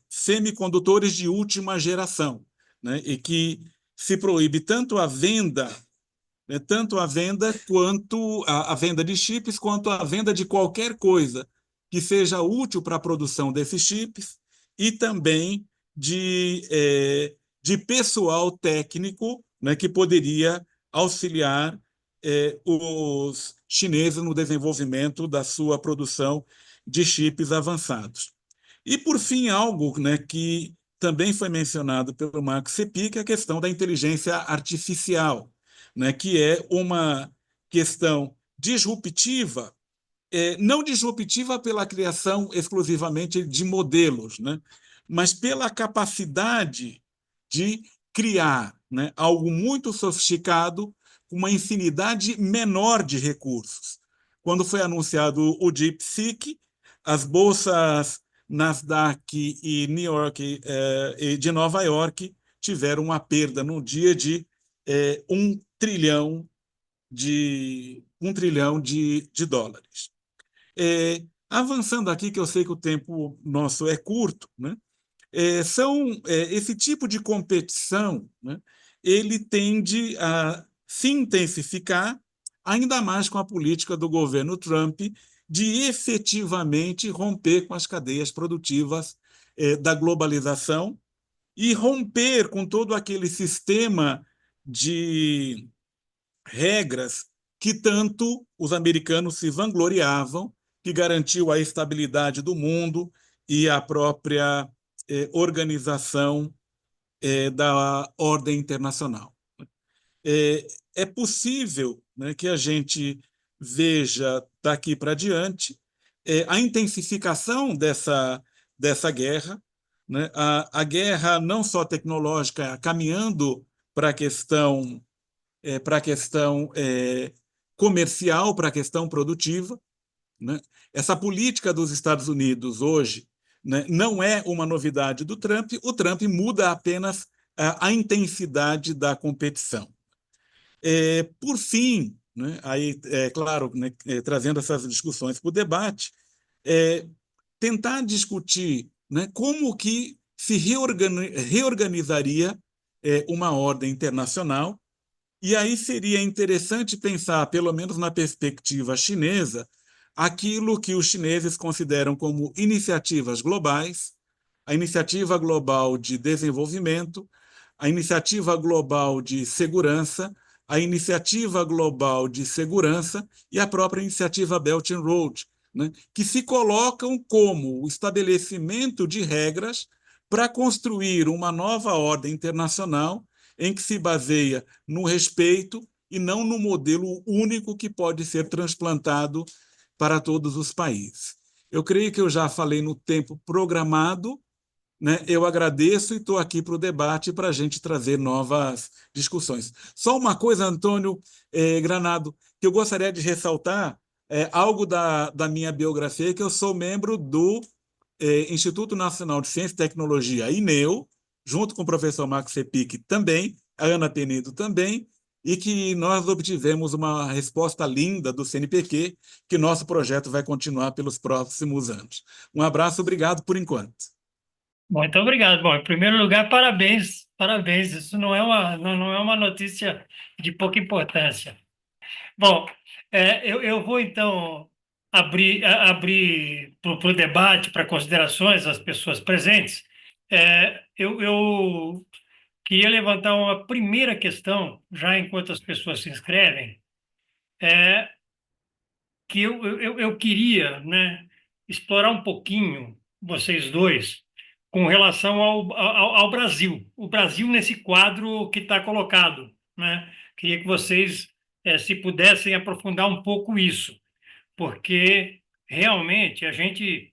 semicondutores de última geração, né, e que se proíbe tanto a venda quanto a venda de chips, quanto a venda de qualquer coisa que seja útil para a produção desses chips e também de pessoal técnico, né, que poderia auxiliar os chineses no desenvolvimento da sua produção de chips avançados. E, por fim, algo, né, que também foi mencionado pelo Marco Seppi, que é a questão da inteligência artificial, né, que é uma questão disruptiva, não disruptiva pela criação exclusivamente de modelos, né, mas pela capacidade de criar, né, algo muito sofisticado com uma infinidade menor de recursos. Quando foi anunciado o DeepSeek, as bolsas Nasdaq e New York e de Nova York tiveram uma perda no dia de 1 trilhão de dólares. Avançando aqui, que eu sei que o tempo nosso é curto, né? Esse tipo de competição, né, ele tende a se intensificar, ainda mais com a política do governo Trump de efetivamente romper com as cadeias produtivas da globalização e romper com todo aquele sistema de regras que tanto os americanos se vangloriavam, que garantiu a estabilidade do mundo e a própria organização da ordem internacional. É possível, né, que a gente veja daqui para diante a intensificação dessa guerra, né? A guerra não só tecnológica, caminhando para a questão comercial, para a questão produtiva, né? Essa política dos Estados Unidos hoje, né, não é uma novidade do Trump, o Trump muda apenas a intensidade da competição. Por fim, né, aí, claro, né, trazendo essas discussões para o debate, tentar discutir, né, como que se reorganizaria uma ordem internacional. E aí seria interessante pensar, pelo menos na perspectiva chinesa, aquilo que os chineses consideram como iniciativas globais, a iniciativa global de desenvolvimento, a iniciativa global de segurança, a iniciativa global de segurança e a própria iniciativa Belt and Road, né, que se colocam como o estabelecimento de regras para construir uma nova ordem internacional em que se baseia no respeito e não no modelo único que pode ser transplantado para todos os países. Eu creio que eu já falei no tempo programado né? Eu agradeço e estou aqui para o debate para a gente trazer novas discussões. Só uma coisa, Antônio Granado, que eu gostaria de ressaltar, algo da minha biografia, que eu sou membro do Instituto Nacional de Ciência e Tecnologia, INEU, junto com o professor Max Sepic também, a Ana Penedo também, e que nós obtivemos uma resposta linda do CNPq, que nosso projeto vai continuar pelos próximos anos. Um abraço, obrigado por enquanto. Muito obrigado. Bom, em primeiro lugar, parabéns, parabéns. Isso não é uma notícia de pouca importância. Bom, eu vou então abrir para o debate, para considerações das pessoas presentes. Eu queria levantar uma primeira questão, já enquanto as pessoas se inscrevem, é, que eu queria, né, explorar um pouquinho, vocês dois, com relação ao Brasil. O Brasil nesse quadro que está colocado, né? Queria que vocês, se pudessem aprofundar um pouco isso, porque realmente a gente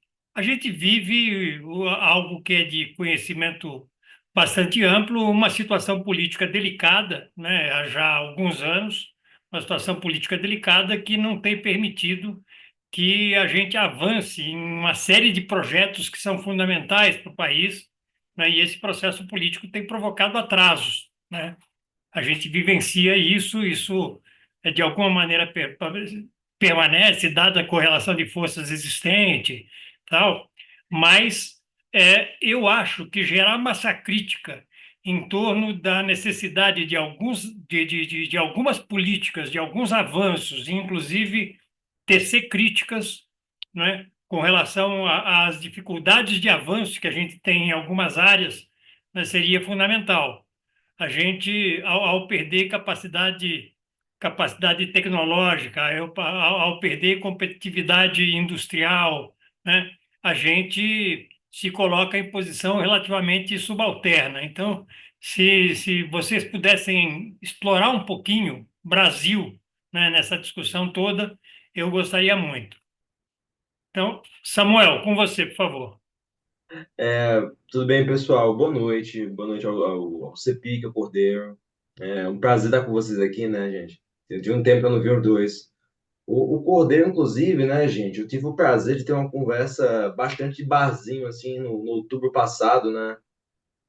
vive algo que é de conhecimento bastante amplo, uma situação política delicada, né, há já alguns anos, uma situação política delicada que não tem permitido que a gente avance em uma série de projetos que são fundamentais para o país, né, e esse processo político tem provocado atrasos, né? A gente vivencia isso, isso de alguma maneira permanece, dada a correlação de forças existente, tal, mas eu acho que gerar massa crítica em torno da necessidade de de algumas políticas, de alguns avanços, inclusive tecer críticas, né, com relação às dificuldades de avanço que a gente tem em algumas áreas, né, seria fundamental. A gente, ao perder capacidade tecnológica, ao perder competitividade industrial, né, a gente se coloca em posição relativamente subalterna. Então, se vocês pudessem explorar um pouquinho Brasil, né, nessa discussão toda, eu gostaria muito. Então, Samuel, com você, por favor. Tudo bem, pessoal? Boa noite ao Cepic, ao Cordeiro. É um prazer estar com vocês aqui, né, gente? Eu tinha um tempo que eu não vi os dois. O Cordeiro, inclusive, né, gente? Eu tive o prazer de ter uma conversa bastante de barzinho, assim, no outubro passado, né?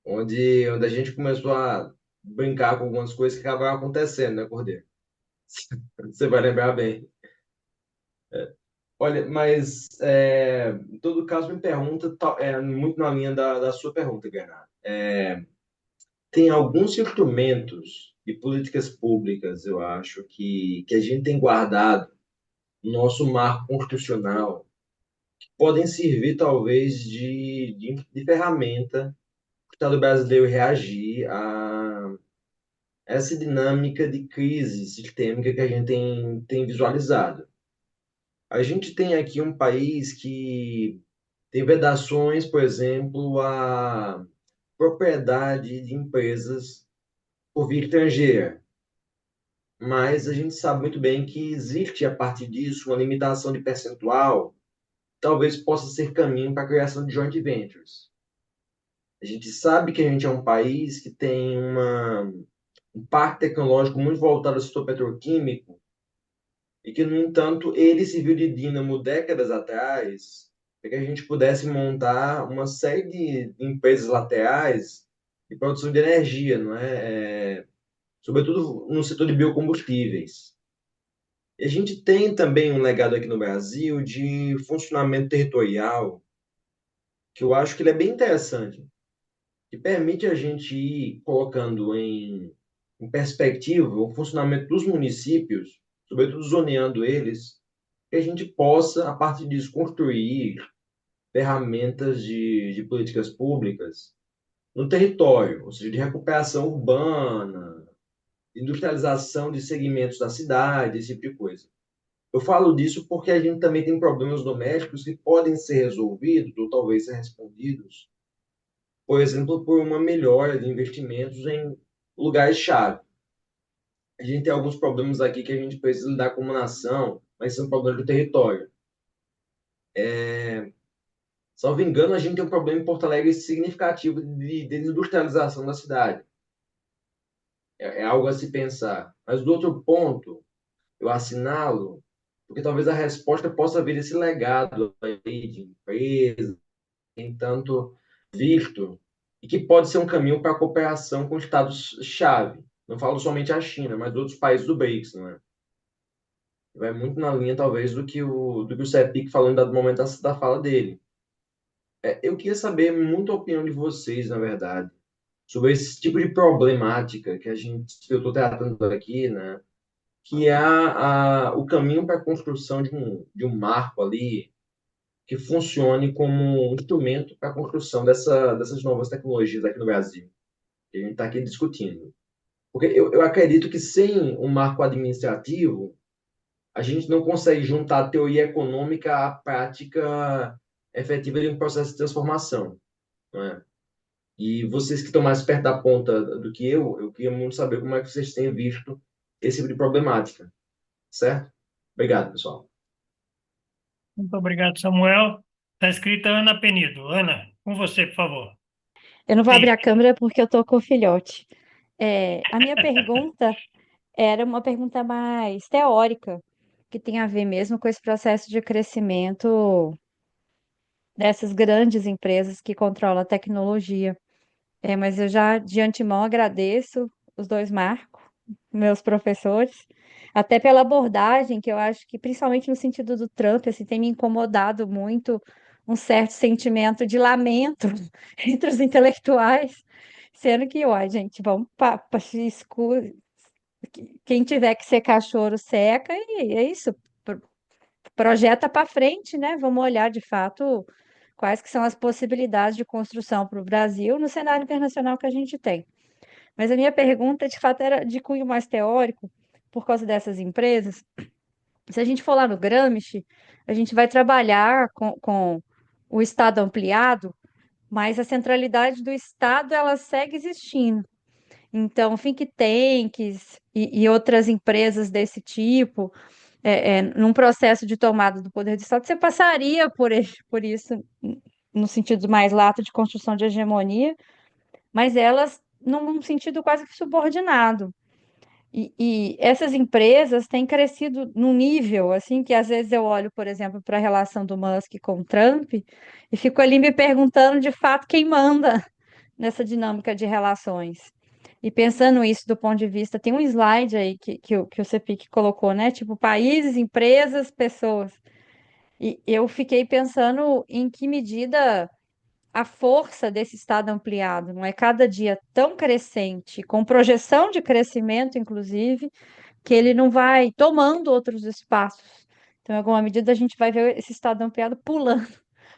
Onde a gente começou a brincar com algumas coisas que acabaram acontecendo, né, Cordeiro? Você vai lembrar bem. Olha, mas em todo caso, me pergunta, muito na linha da sua pergunta, Bernardo. Tem alguns instrumentos e políticas públicas, eu acho, que a gente tem guardado no nosso marco constitucional, que podem servir, talvez, de ferramenta para o Estado brasileiro reagir a essa dinâmica de crise sistêmica que a gente tem visualizado. A gente tem aqui um país que tem vedações, por exemplo, à propriedade de empresas por via estrangeira. Mas a gente sabe muito bem que existe, a partir disso, uma limitação de percentual, talvez possa ser caminho para a criação de joint ventures. A gente sabe que a gente é um país que tem um parque tecnológico muito voltado ao setor petroquímico e que, no entanto, ele serviu de dínamo décadas atrás para que a gente pudesse montar uma série de empresas laterais de produção de energia, não é? Sobretudo no setor de biocombustíveis. E a gente tem também um legado aqui no Brasil de funcionamento territorial, que eu acho que ele é bem interessante, que permite a gente ir colocando em perspectiva o funcionamento dos municípios, sobretudo zoneando eles, que a gente possa, a partir disso, construir ferramentas de políticas públicas no território, ou seja, de recuperação urbana, industrialização de segmentos da cidade, esse tipo de coisa. Eu falo disso porque a gente também tem problemas domésticos que podem ser resolvidos ou talvez ser respondidos, por exemplo, por uma melhora de investimentos em lugares-chave. A gente tem alguns problemas aqui que a gente precisa lidar como nação, mas são problemas do território. Salvo engano, a gente tem um problema em Porto Alegre significativo de desindustrialização da cidade. É algo a se pensar. Mas do outro ponto, eu assinalo, porque talvez a resposta possa vir desse legado aí de empresa, em tanto visto, e que pode ser um caminho para a cooperação com estados-chave. Não falo somente a China, mas outros países do BRICS, não é? Vai muito na linha, talvez, do que o CEPIC falou em dado momento da fala dele. Eu queria saber muito a opinião de vocês, na verdade, sobre esse tipo de problemática eu estou tratando aqui, né? Que é o caminho para a construção de um marco ali que funcione como um instrumento para a construção dessas novas tecnologias aqui no Brasil, que a gente está aqui discutindo. Porque eu acredito que sem um marco administrativo, a gente não consegue juntar a teoria econômica à prática efetiva de um processo de transformação, não é? E vocês que estão mais perto da ponta do que eu queria muito saber como é que vocês têm visto esse tipo de problemática, certo? Obrigado, pessoal. Muito obrigado, Samuel. Está escrita Ana Penido. Ana, com você, por favor. Eu não vou abrir Sim, a câmera porque eu tô com o filhote. A minha pergunta era uma pergunta mais teórica, que tem a ver mesmo com esse processo de crescimento dessas grandes empresas que controlam a tecnologia. Mas eu já de antemão agradeço os dois Marcos, meus professores, até pela abordagem, que eu acho que, principalmente no sentido do Trump, assim, tem me incomodado muito um certo sentimento de lamento entre os intelectuais, sendo que, ó, gente, vamos para quem tiver que secar choro, seca, e é isso, projeta para frente, né? Vamos olhar de fato quais que são as possibilidades de construção para o Brasil no cenário internacional que a gente tem. Mas a minha pergunta, de fato, era de cunho mais teórico, por causa dessas empresas. Se a gente for lá no Gramsci, a gente vai trabalhar com o Estado ampliado, mas a centralidade do Estado, ela segue existindo. Então, think tanks e outras empresas desse tipo, num processo de tomada do poder do Estado, você passaria por isso, no sentido mais lato de construção de hegemonia, mas elas num sentido quase que subordinado. E essas empresas têm crescido num nível, assim, que às vezes eu olho, por exemplo, para a relação do Musk com o Trump e fico ali me perguntando, de fato, quem manda nessa dinâmica de relações. E pensando isso do ponto de vista, tem um slide aí que o CEPIC colocou, né? Tipo, países, empresas, pessoas. E eu fiquei pensando em que medida a força desse Estado ampliado não é cada dia tão crescente, com projeção de crescimento, inclusive, que ele não vai tomando outros espaços. Então, em alguma medida, a gente vai ver esse Estado ampliado pulando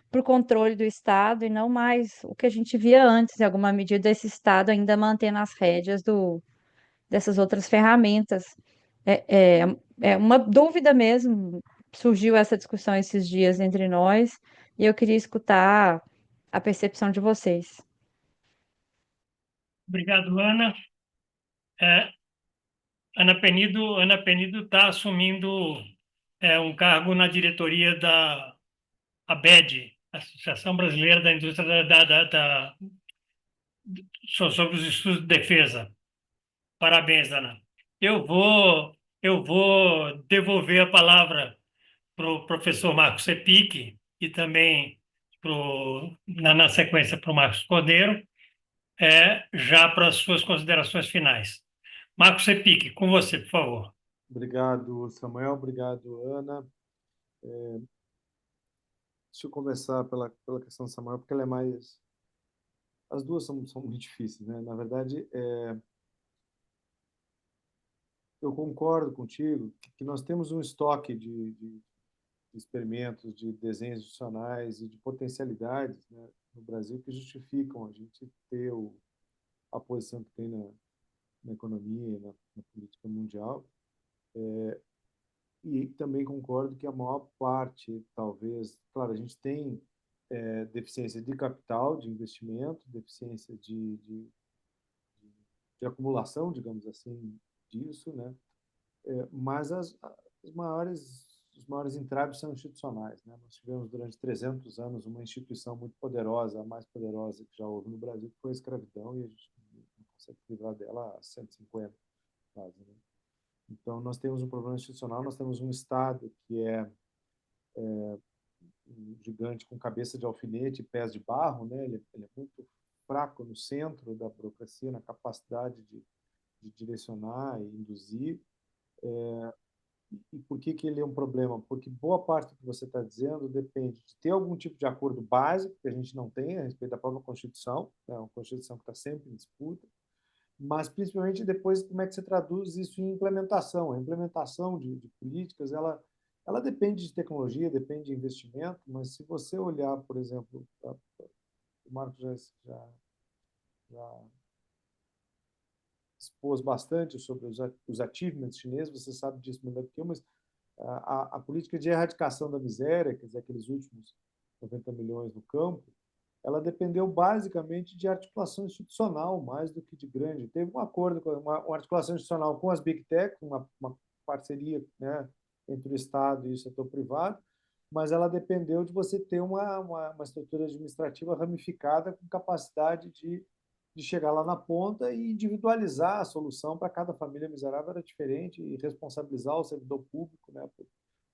para o controle do Estado e não mais o que a gente via antes, em alguma medida, esse Estado ainda mantendo as rédeas dessas outras ferramentas. É, é, é uma dúvida mesmo. Surgiu essa discussão esses dias entre nós e eu queria escutar a percepção de vocês. obrigado, Ana. É, Ana Penido está assumindo um cargo na diretoria da ABED, Associação Brasileira da Indústria sobre os Estudos de Defesa. Parabéns, Ana. Eu vou devolver a palavra para o professor Marcos Sepic e também na sequência para o Marcos Cordeiro, já para as suas considerações finais. Marcos Sepic, com você, por favor. Obrigado, Samuel. Obrigado, Ana. Deixa eu começar pela questão do Samuel, porque ela é mais... As duas são muito difíceis, né? Na verdade, eu concordo contigo que nós temos um estoque de experimentos, de desenhos institucionais e de potencialidades, né, no Brasil que justificam a gente ter a posição que tem na economia e na política mundial. E também concordo que a maior parte, talvez, claro, a gente tem deficiência de capital, de investimento, deficiência de acumulação, digamos assim, disso, né? Mas as maiores os maiores entraves são institucionais, né? Nós tivemos durante 300 anos uma instituição muito poderosa, a mais poderosa que já houve no Brasil, que foi a escravidão, e a gente não consegue livrar dela há 150, quase, né? Então, nós temos um problema institucional, nós temos um Estado que é um gigante com cabeça de alfinete e pés de barro, né? Ele é muito fraco no centro da burocracia, na capacidade de direcionar e induzir. E por que ele é um problema? Porque boa parte do que você está dizendo depende de ter algum tipo de acordo básico, que a gente não tem a respeito da própria Constituição, né? Uma Constituição que está sempre em disputa, mas principalmente depois como é que você traduz isso em implementação. A implementação de políticas, ela depende de tecnologia, depende de investimento, mas se você olhar, por exemplo, o Marcos já expôs bastante sobre os achievements chineses, você sabe disso melhor do que eu, mas a política de erradicação da miséria, quer dizer, aqueles últimos 90 milhões no campo, ela dependeu basicamente de articulação institucional, mais do que de grande. Teve um acordo, uma articulação institucional com as Big Tech, uma parceria, né, entre o Estado e o setor privado, mas ela dependeu de você ter uma estrutura administrativa ramificada com capacidade de chegar lá na ponta e individualizar a solução para cada família miserável era diferente e responsabilizar o servidor público, né,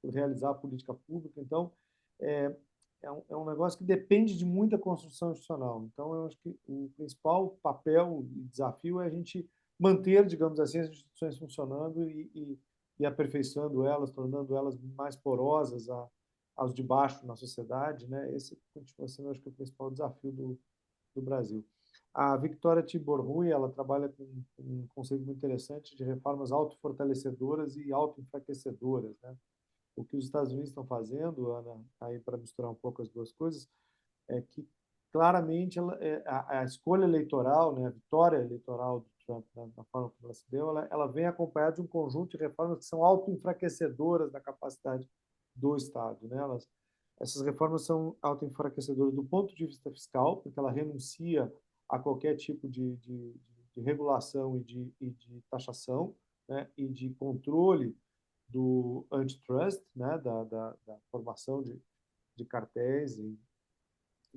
por realizar a política pública. Então, é um negócio que depende de muita construção institucional. Então, eu acho que o principal papel e desafio é a gente manter, digamos assim, as instituições funcionando e aperfeiçoando elas, tornando elas mais porosas aos de baixo na sociedade, né? Esse continua sendo, acho que, o principal desafio do Brasil. A Victoria Tibor-Rui, ela trabalha com um conceito muito interessante de reformas autofortalecedoras e autoenfraquecedoras, né? O que os Estados Unidos estão fazendo, Ana, aí para misturar um pouco as duas coisas, é que claramente a escolha eleitoral, né, a vitória eleitoral do Trump, na forma como ela se deu, ela vem acompanhada de um conjunto de reformas que são autoenfraquecedoras da capacidade do Estado, né? Essas reformas são autoenfraquecedoras do ponto de vista fiscal, porque ela renuncia a qualquer tipo de regulação e de taxação, né, e de controle do antitrust, né, da formação de cartéis,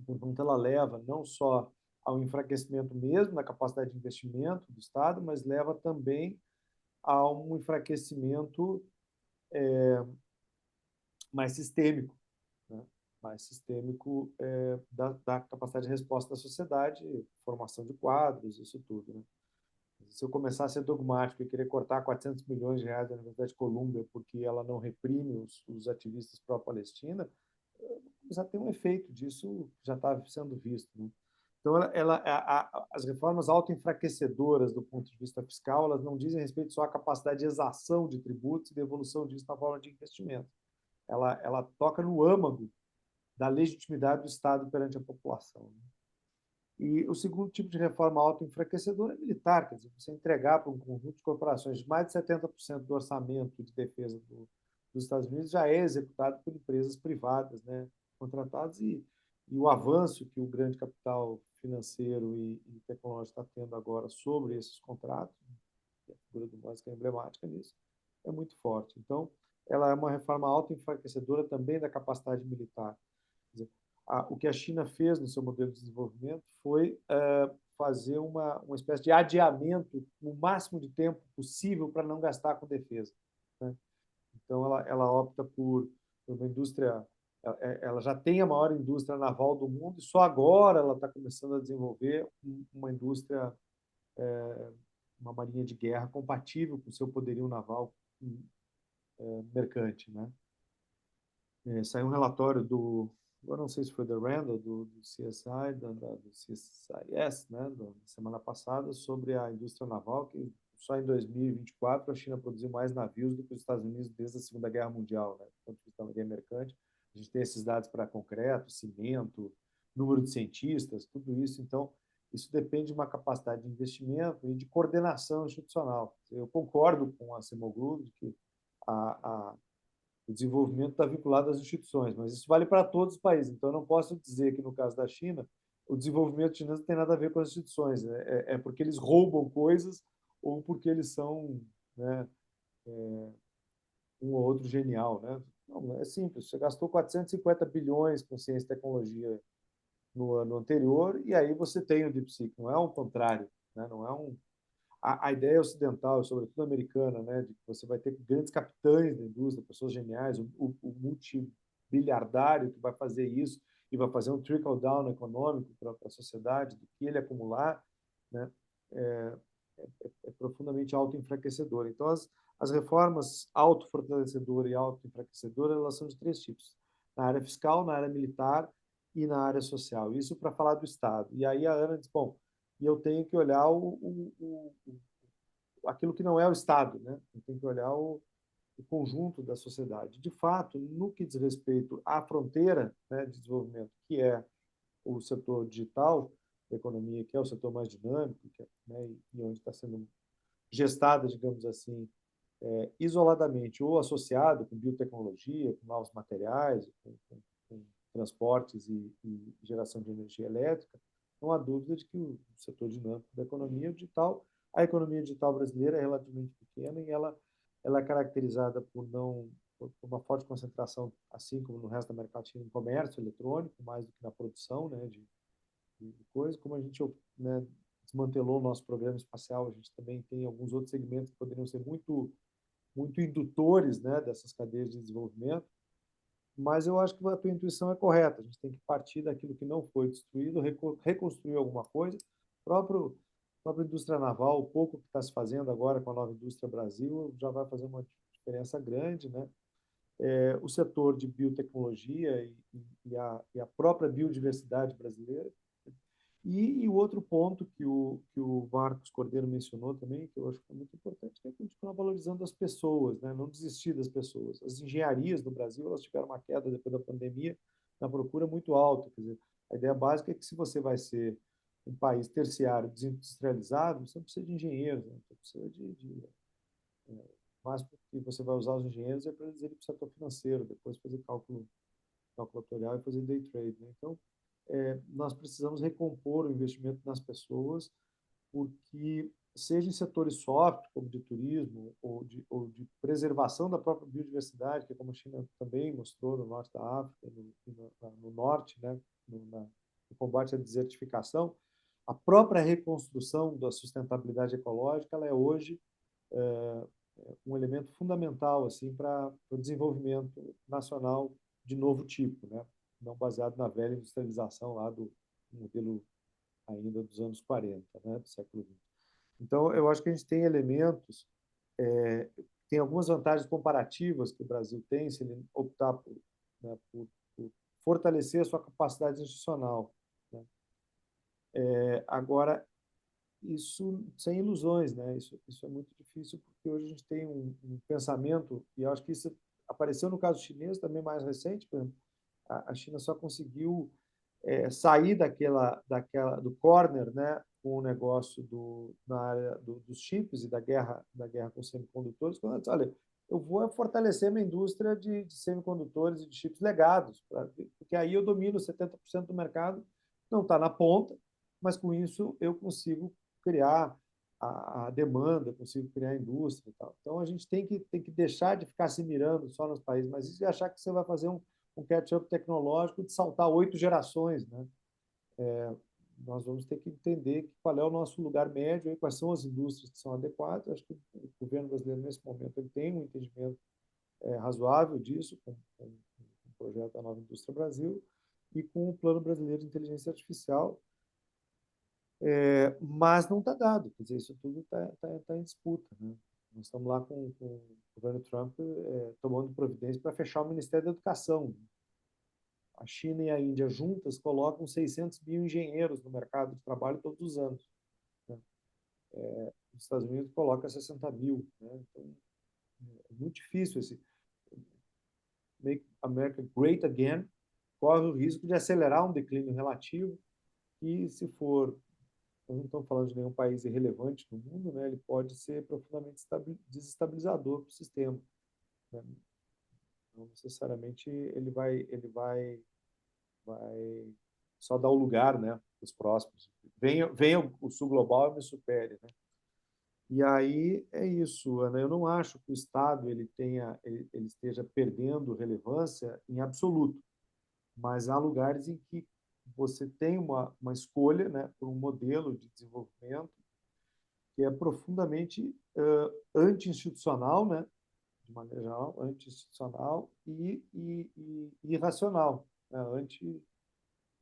portanto, ela leva não só ao enfraquecimento mesmo da capacidade de investimento do Estado, mas leva também a um enfraquecimento mais sistêmico, né? Mais sistêmico da capacidade de resposta da sociedade, formação de quadros, isso tudo, né? Se eu começar a ser dogmático e querer cortar 400 milhões de reais da Universidade de Colômbia porque ela não reprime os ativistas pró-Palestina, já tem um efeito disso, já está sendo visto, né? Então, as reformas autoenfraquecedoras do ponto de vista fiscal, elas não dizem respeito só à capacidade de exação de tributos e devolução disso na forma de investimento. Ela toca no âmago da legitimidade do Estado perante a população, né? E o segundo tipo de reforma autoenfraquecedora é militar, quer dizer, você entregar para um conjunto de corporações mais de 70% do orçamento de defesa dos Estados Unidos já é executado por empresas privadas, né, contratadas, e o avanço que o grande capital financeiro e tecnológico está tendo agora sobre esses contratos, e a figura do Musk é emblemática nisso, é muito forte. Então, ela é uma reforma autoenfraquecedora também da capacidade militar. Quer dizer, o que a China fez no seu modelo de desenvolvimento foi fazer uma espécie de adiamento no máximo de tempo possível para não gastar com defesa, né? Então, ela opta por uma indústria, ela já tem a maior indústria naval do mundo e só agora ela está começando a desenvolver uma indústria, uma marinha de guerra compatível com o seu poderio naval mercante, né? Saiu um relatório eu não sei se foi da Randall, do CSI, do CSIS, né, da semana passada, sobre a indústria naval, que só em 2024 a China produziu mais navios do que os Estados Unidos desde a Segunda Guerra Mundial, né, do ponto de vista da guerra mercante. A gente tem esses dados para concreto, cimento, número de cientistas, tudo isso. Então, isso depende de uma capacidade de investimento e de coordenação institucional. Eu concordo com a Acemoglu de que o desenvolvimento está vinculado às instituições, mas isso vale para todos os países. Então, eu não posso dizer que, no caso da China, o desenvolvimento chinês não tem nada a ver com as instituições. É porque eles roubam coisas ou porque eles são, né, um ou outro genial, né? Não, é simples. Você gastou 450 bilhões com ciência e tecnologia no ano anterior, e aí você tem o DeepSeek. Não é o contrário, né? Não é um... A ideia ocidental, sobretudo americana, né, de que você vai ter grandes capitães da indústria, pessoas geniais, o multibiliardário que vai fazer isso e vai fazer um trickle-down econômico para a sociedade, do que ele acumular, né, é, é profundamente auto-enfraquecedor. Então, as reformas auto-fortalecedoras e auto-enfraquecedoras, elas são de três tipos: na área fiscal, na área militar e na área social. Isso para falar do Estado. E aí a Ana diz, bom, e eu tenho que olhar aquilo que não é o Estado, né? Eu tenho que olhar o conjunto da sociedade. De fato, no que diz respeito à fronteira, né, de desenvolvimento, que é o setor digital da economia, que é o setor mais dinâmico, que é, né, e onde está sendo gestada, digamos assim, isoladamente ou associado com biotecnologia, com novos materiais, com transportes e geração de energia elétrica, não há dúvida de que o setor dinâmico da economia digital, a economia digital brasileira é relativamente pequena e ela é caracterizada por uma forte concentração, assim como no resto da América Latina, em comércio eletrônico, mais do que na produção, né, de coisas. Como a gente, né, desmantelou o nosso programa espacial, a gente também tem alguns outros segmentos que poderiam ser muito indutores, né, dessas cadeias de desenvolvimento, mas eu acho que a tua intuição é correta. A gente tem que partir daquilo que não foi destruído, reconstruir alguma coisa. A própria indústria naval, o pouco que está se fazendo agora com a nova indústria Brasil, já vai fazer uma diferença grande, né? O setor de biotecnologia e a própria biodiversidade brasileira. E o outro ponto que o Marcos Cordeiro mencionou também, que eu acho que é muito importante, é continuar valorizando as pessoas, né? Não desistir das pessoas. As engenharias no Brasil, elas tiveram uma queda depois da pandemia na procura muito alta. Quer dizer, a ideia básica é que se você vai ser um país terciário desindustrializado, você não precisa de engenheiros, né? Você precisa mas porque você vai usar os engenheiros é para eles irem para o setor financeiro, depois fazer cálculo calculatorial e fazer day trade, né? Então, nós precisamos recompor o investimento nas pessoas, porque seja em setores soft, como de turismo, ou de preservação da própria biodiversidade, que é como a China também mostrou no norte da África, no norte, né, no combate à desertificação, a própria reconstrução da sustentabilidade ecológica, ela é hoje um elemento fundamental assim para o desenvolvimento nacional de novo tipo, né? Não baseado na velha industrialização lá do modelo ainda dos anos 40, né, do século XX. Então, eu acho que a gente tem elementos, tem algumas vantagens comparativas que o Brasil tem se ele optar né, por fortalecer a sua capacidade institucional, né? Agora, isso sem ilusões, né? Isso é muito difícil porque hoje a gente tem um pensamento, e eu acho que isso apareceu no caso chinês também mais recente. Por exemplo, a China só conseguiu sair do corner, né, com o negócio na área dos chips e da guerra com semicondutores, quando ela disse, olha, eu vou fortalecer minha indústria de semicondutores e de chips legados, porque aí eu domino 70% do mercado, não está na ponta, mas com isso eu consigo criar a demanda, consigo criar a indústria e tal. Então a gente tem que deixar de ficar se mirando só nos países, mas isso e achar que você vai fazer um catch-up tecnológico de saltar 8 gerações, né? Nós vamos ter que entender qual é o nosso lugar médio e quais são as indústrias que são adequadas. Acho que o governo brasileiro, nesse momento, ele tem um entendimento razoável disso, com o projeto da Nova Indústria Brasil e com o Plano Brasileiro de Inteligência Artificial, mas não está dado. Quer dizer, isso tudo está em disputa, né? Nós estamos lá com o governo Trump tomando providência para fechar o Ministério da Educação. A China e a Índia juntas colocam 600 mil engenheiros no mercado de trabalho todos os anos, né? Os Estados Unidos colocam 60 mil, né? Então, é muito difícil esse Make America Great Again, corre o risco de acelerar um declínio relativo e, se for, nós não estamos falando de nenhum país irrelevante no mundo, né? Ele pode ser profundamente desestabilizador para o sistema, né? Não necessariamente ele vai só dar o lugar, né, os próximos. Venha o sul global e me supere, né? E aí é isso, Ana. Eu não acho que o Estado ele esteja perdendo relevância em absoluto, mas há lugares em que você tem uma escolha, né, por um modelo de desenvolvimento que é profundamente anti-institucional, né, de maneira geral, anti-institucional e irracional, né,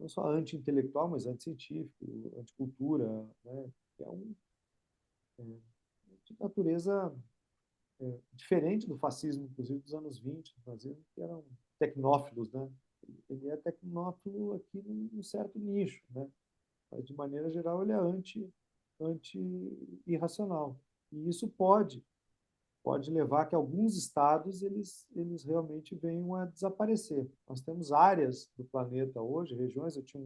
não só anti-intelectual, mas anti-científico, anti-cultura, né, que é de natureza diferente do fascismo, inclusive dos anos 20 no Brasil, que eram tecnófilos, né? Ele é tecnófilo aqui num certo nicho, né? Mas, de maneira geral, ele é anti-irracional. E isso pode levar a que alguns estados eles realmente venham a desaparecer. Nós temos áreas do planeta hoje, regiões, eu tinha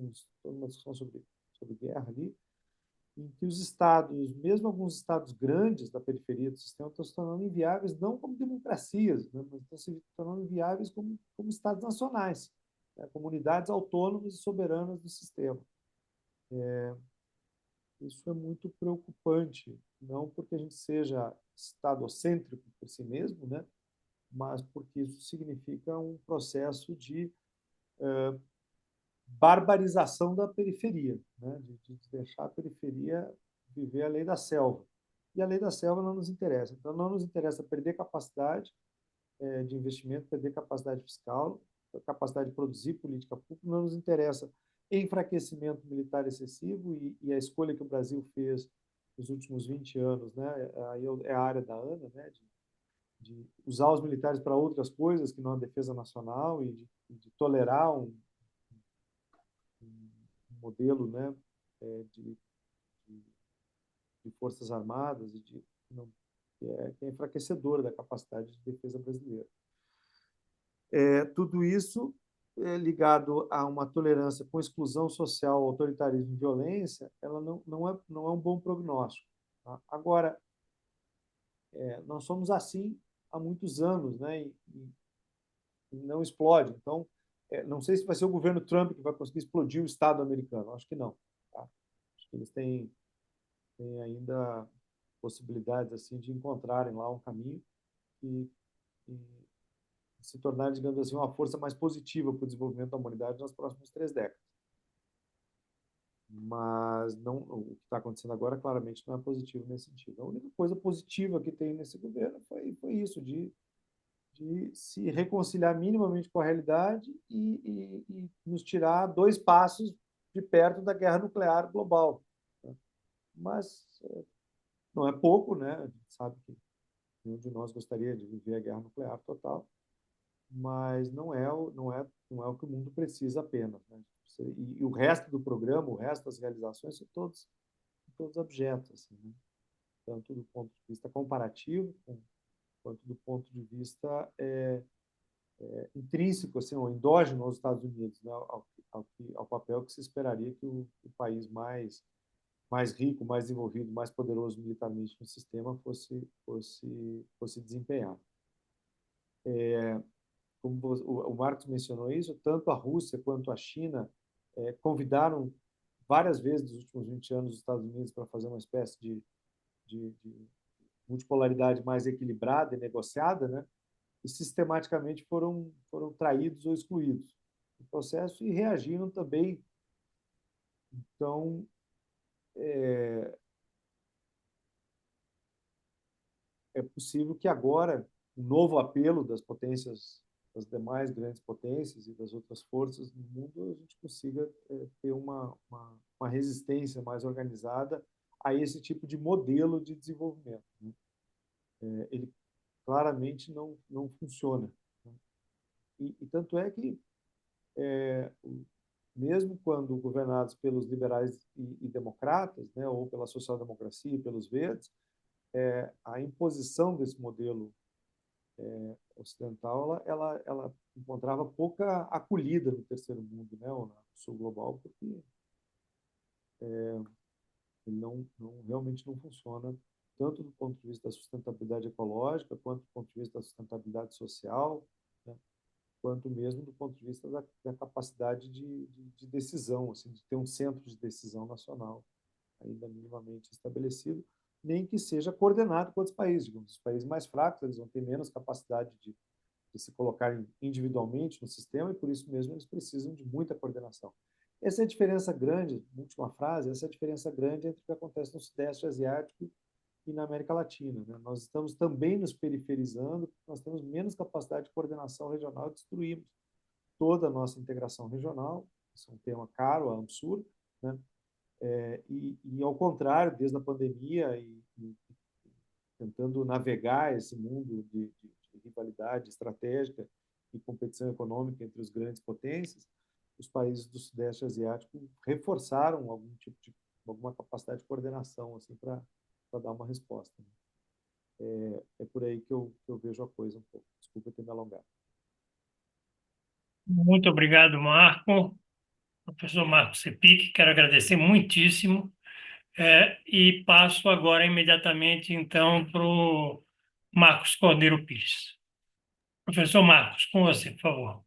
uma discussão sobre guerra ali, em que os estados, mesmo alguns estados grandes da periferia do sistema, estão se tornando inviáveis não como democracias, né, mas estão se tornando inviáveis como estados nacionais, né, comunidades autônomas e soberanas do sistema. Isso é muito preocupante, não porque a gente seja estadocêntrico por si mesmo, né, mas porque isso significa um processo de barbarização da periferia, né? De deixar a periferia viver a lei da selva. E a lei da selva não nos interessa. Então, não nos interessa perder capacidade de investimento, perder capacidade fiscal, capacidade de produzir política pública, não nos interessa enfraquecimento militar excessivo e a escolha que o Brasil fez nos últimos 20 anos, né? Aí é a área da Ana, né? De usar os militares para outras coisas que não a defesa nacional e de tolerar um modelo, né, de, de forças armadas e não, que é enfraquecedora da capacidade de defesa brasileira. Tudo isso ligado a uma tolerância com exclusão social, autoritarismo e violência, ela não é um bom prognóstico. Tá? Agora, nós somos assim há muitos anos, né, e não explode. Então, não sei se vai ser o governo Trump que vai conseguir explodir o Estado americano. Acho que não. Tá? Acho que eles têm ainda possibilidades assim de encontrarem lá um caminho e se tornar, digamos assim, uma força mais positiva para o desenvolvimento da humanidade nas próximas 3 décadas. Mas não, o que está acontecendo agora claramente não é positivo nesse sentido. A única coisa positiva que tem nesse governo foi isso, de se reconciliar minimamente com a realidade e nos tirar 2 passos de perto da guerra nuclear global. Né? Mas não é pouco, né? A gente sabe que nenhum de nós gostaria de viver a guerra nuclear total, mas não é o que o mundo precisa apenas. Né? E o resto do programa, o resto das realizações, são todos objetos, assim, né? Tanto do ponto de vista comparativo, quanto do ponto de vista intrínseco, assim, ou endógeno aos Estados Unidos, né? Ao papel que se esperaria que o país mais rico, mais desenvolvido, mais poderoso militarmente no sistema fosse desempenhar. Como o Marcos mencionou isso, tanto a Rússia quanto a China convidaram várias vezes nos últimos 20 anos os Estados Unidos para fazer uma espécie de multipolaridade mais equilibrada e negociada, né? E sistematicamente foram traídos ou excluídos do processo e reagiram também. Então, é possível que agora um novo apelo das potências, das demais grandes potências e das outras forças do mundo, a gente consiga ter uma resistência mais organizada a esse tipo de modelo de desenvolvimento. Né? Ele claramente não funciona. Né? E tanto é que, mesmo quando governados pelos liberais e democratas, né, ou pela social-democracia e pelos verdes, a imposição desse modelo ocidental ela encontrava pouca acolhida no terceiro mundo, né, ou no sul global, porque ele realmente não funciona tanto do ponto de vista da sustentabilidade ecológica, quanto do ponto de vista da sustentabilidade social, né, quanto mesmo do ponto de vista da capacidade de decisão, assim, de ter um centro de decisão nacional ainda minimamente estabelecido, nem que seja coordenado com outros países. Digamos, os países mais fracos eles vão ter menos capacidade de se colocarem individualmente no sistema e, por isso mesmo, eles precisam de muita coordenação. Essa é a diferença grande, última frase, essa é a diferença grande entre o que acontece no Sudeste Asiático e na América Latina. Né? Nós estamos também nos periferizando, nós temos menos capacidade de coordenação regional e destruímos toda a nossa integração regional. Isso é um tema caro, a AMSUR, né? E, ao contrário, desde a pandemia e tentando navegar esse mundo de rivalidade estratégica e competição econômica entre os grandes potências, os países do Sudeste Asiático reforçaram alguma capacidade de coordenação assim para dar uma resposta. É por aí que eu vejo a coisa um pouco. Desculpa ter me alongado. Muito obrigado, Marco. Professor Marco Sepic, quero agradecer muitíssimo. E passo agora imediatamente, então, para o Marcos Cordeiro Pires. Professor Marcos, com você, por favor.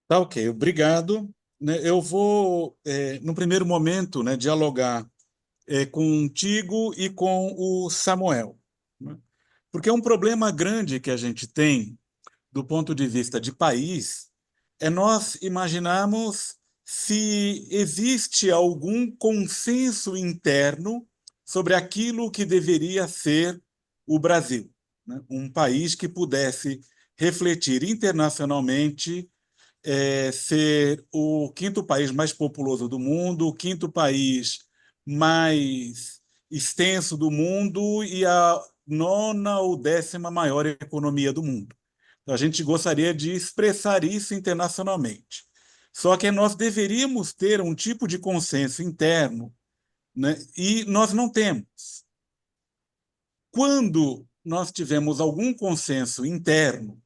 Tá ok, obrigado. Né, eu vou, no primeiro momento, né, dialogar contigo e com o Samuel, né? Porque é um problema grande que a gente tem do ponto de vista de país, é nós imaginarmos se existe algum consenso interno sobre aquilo que deveria ser o Brasil, né? Um país que pudesse refletir internacionalmente, ser o quinto país mais populoso do mundo, o quinto país mais extenso do mundo e a nona ou décima maior economia do mundo. Então, a gente gostaria de expressar isso internacionalmente. Só que nós deveríamos ter um tipo de consenso interno, né? E nós não temos. Quando nós tivemos algum consenso interno,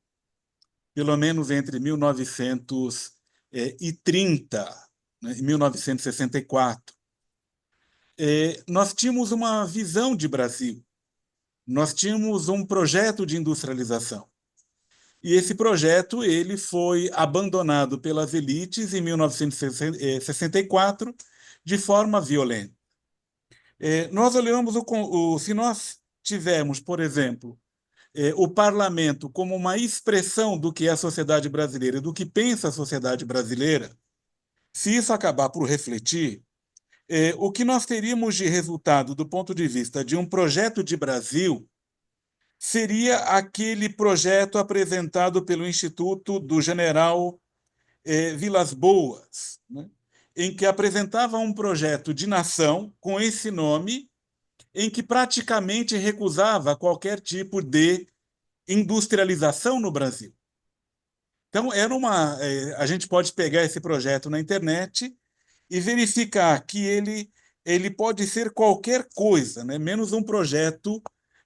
pelo menos entre 1930, né, e 1964, nós tínhamos uma visão de Brasil, nós tínhamos um projeto de industrialização. E esse projeto ele foi abandonado pelas elites em 1964 de forma violenta. Nós olhamos se nós tivermos, por exemplo, o parlamento como uma expressão do que é a sociedade brasileira, do que pensa a sociedade brasileira, se isso acabar por refletir, o que nós teríamos de resultado do ponto de vista de um projeto de Brasil seria aquele projeto apresentado pelo Instituto do General Vilas Boas, né, em que apresentava um projeto de nação com esse nome, em que praticamente recusava qualquer tipo de industrialização no Brasil. Então, a gente pode pegar esse projeto na internet e verificar que ele pode ser qualquer coisa, né? Menos um projeto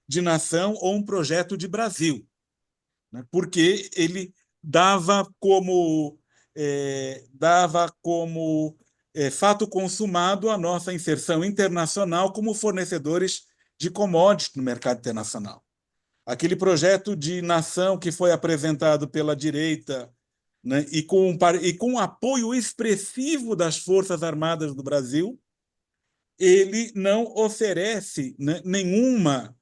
de nação ou um projeto de Brasil, né? Porque ele dava como fato consumado a nossa inserção internacional como fornecedores de commodities no mercado internacional. Aquele projeto de nação que foi apresentado pela direita, né, e com apoio expressivo das Forças Armadas do Brasil, ele não oferece, né, nenhuma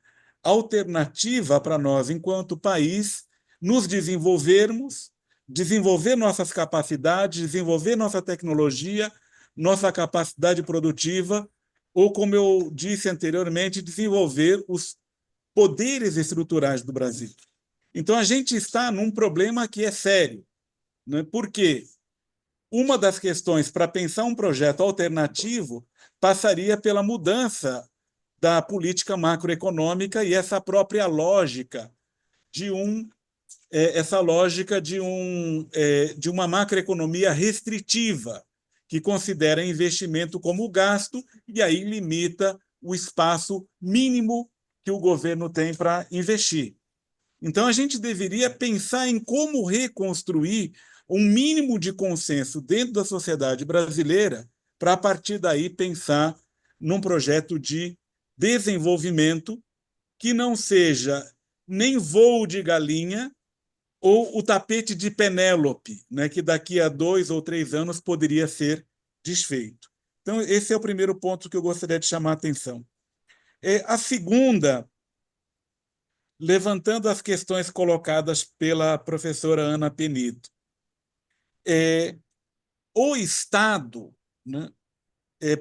alternativa para nós, enquanto país, nos desenvolvermos, desenvolver nossas capacidades, desenvolver nossa tecnologia, nossa capacidade produtiva, ou, como eu disse anteriormente, desenvolver os poderes estruturais do Brasil. Então, a gente está num problema que é sério, né? Porque uma das questões para pensar um projeto alternativo passaria pela mudança da política macroeconômica e essa própria lógica de de uma macroeconomia restritiva, que considera investimento como gasto e aí limita o espaço mínimo que o governo tem para investir. Então, a gente deveria pensar em como reconstruir um mínimo de consenso dentro da sociedade brasileira para, a partir daí, pensar num projeto de desenvolvimento que não seja nem voo de galinha ou o tapete de Penélope, né, que daqui a 2 ou 3 anos poderia ser desfeito. Então, esse é o primeiro ponto que eu gostaria de chamar a atenção. A segunda, levantando as questões colocadas pela professora Ana Penito. O Estado, né,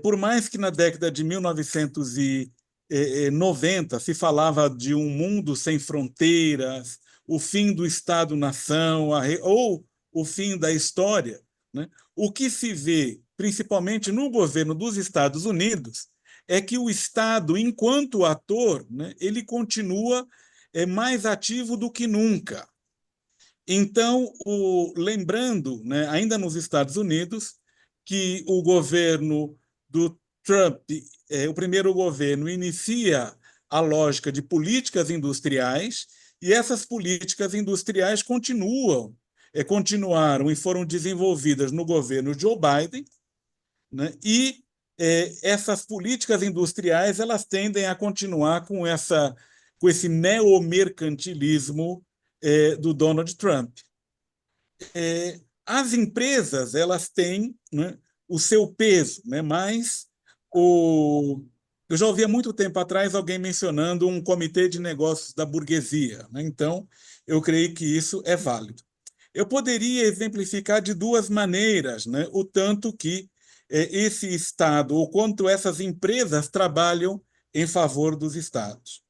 por mais que na década de 1990 se falava de um mundo sem fronteiras, o fim do Estado-nação, ou o fim da história, né, o que se vê, principalmente no governo dos Estados Unidos, é que o Estado, enquanto ator, né, ele continua mais ativo do que nunca. Então, lembrando, né, ainda nos Estados Unidos, que o governo do Trump, o primeiro governo, inicia a lógica de políticas industriais, e essas políticas industriais continuaram e foram desenvolvidas no governo Joe Biden, né, e essas políticas industriais elas tendem a continuar com esse neomercantilismo do Donald Trump. As empresas elas têm, né, o seu peso, né, mas eu já ouvi há muito tempo atrás alguém mencionando um comitê de negócios da burguesia, né? Então, eu creio que isso é válido. Eu poderia exemplificar de duas maneiras, né, o tanto que esse Estado, ou quanto essas empresas trabalham em favor dos Estados.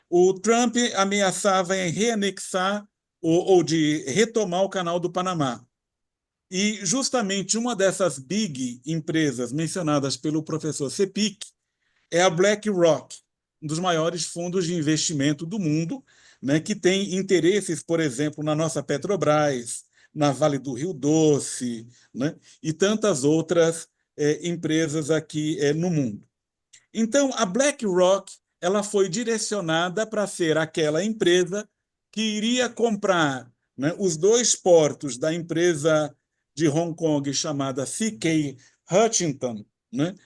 O Trump ameaçava em reanexar ou de retomar o Canal do Panamá. E justamente uma dessas big empresas mencionadas pelo professor Cepic é a BlackRock, um dos maiores fundos de investimento do mundo, né, que tem interesses, por exemplo, na nossa Petrobras, na Vale do Rio Doce, né, e tantas outras empresas aqui no mundo. Então, a BlackRock ela foi direcionada para ser aquela empresa que iria comprar, né, os dois portos da empresa de Hong Kong chamada CK Hutchison, né,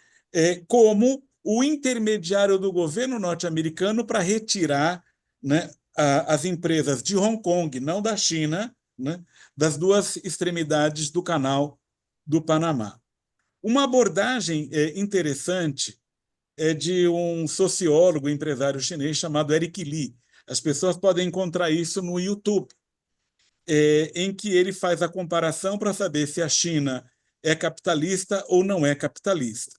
como o intermediário do governo norte-americano para retirar, né, as empresas de Hong Kong, não da China, né, das duas extremidades do Canal do Panamá. Uma abordagem interessante é de um sociólogo, empresário chinês chamado Eric Lee. As pessoas podem encontrar isso no YouTube, em que ele faz a comparação para saber se a China é capitalista ou não é capitalista.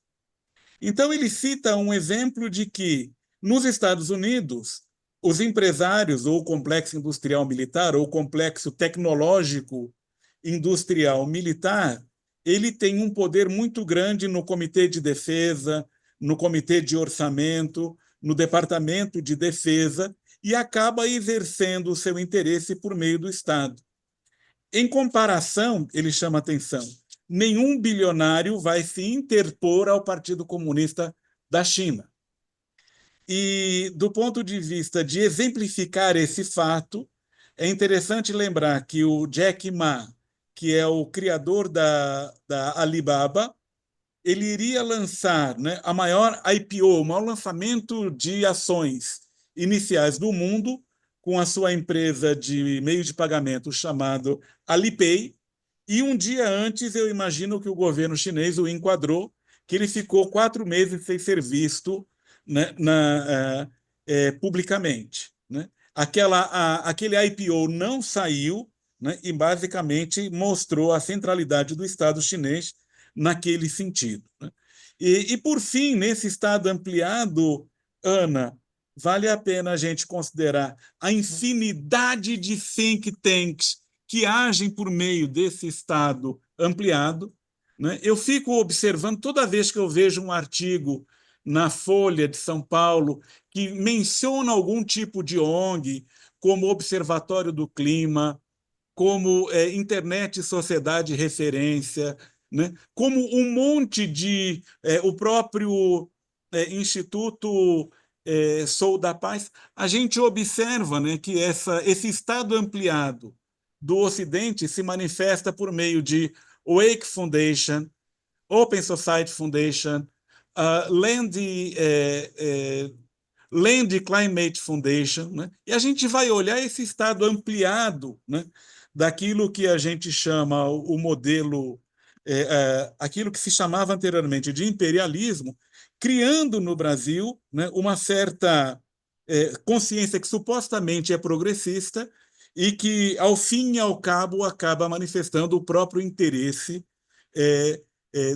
Então, ele cita um exemplo de que, nos Estados Unidos, os empresários, ou o complexo industrial militar, ou o complexo tecnológico industrial militar, ele tem um poder muito grande no Comitê de Defesa, no Comitê de Orçamento, no Departamento de Defesa, e acaba exercendo o seu interesse por meio do Estado. Em comparação, ele chama atenção, nenhum bilionário vai se interpor ao Partido Comunista da China. E, do ponto de vista de exemplificar esse fato, é interessante lembrar que o Jack Ma, que é o criador da Alibaba, ele iria lançar, né, a maior IPO, o maior lançamento de ações iniciais do mundo, com a sua empresa de meio de pagamento chamado Alipay, e um dia antes eu imagino que o governo chinês o enquadrou, que ele ficou 4 meses sem ser visto, né, publicamente, né? Aquele IPO não saiu, né, e basicamente mostrou a centralidade do Estado chinês naquele sentido, né? Por fim, nesse Estado ampliado, Ana, vale a pena a gente considerar a infinidade de think tanks que agem por meio desse Estado ampliado, né? Eu fico observando, toda vez que eu vejo um artigo na Folha de São Paulo que menciona algum tipo de ONG, como Observatório do Clima, como Internet e Sociedade Referência, né? Como um monte de... o próprio Instituto Sou da Paz, a gente observa, né, que esse Estado ampliado do Ocidente se manifesta por meio de Wake Foundation, Open Society Foundation, Land Climate Foundation, né? E a gente vai olhar esse Estado ampliado, né, daquilo que a gente chama o modelo, aquilo que se chamava anteriormente de imperialismo, criando no Brasil, né, uma certa consciência que supostamente é progressista e que, ao fim e ao cabo, acaba manifestando o próprio interesse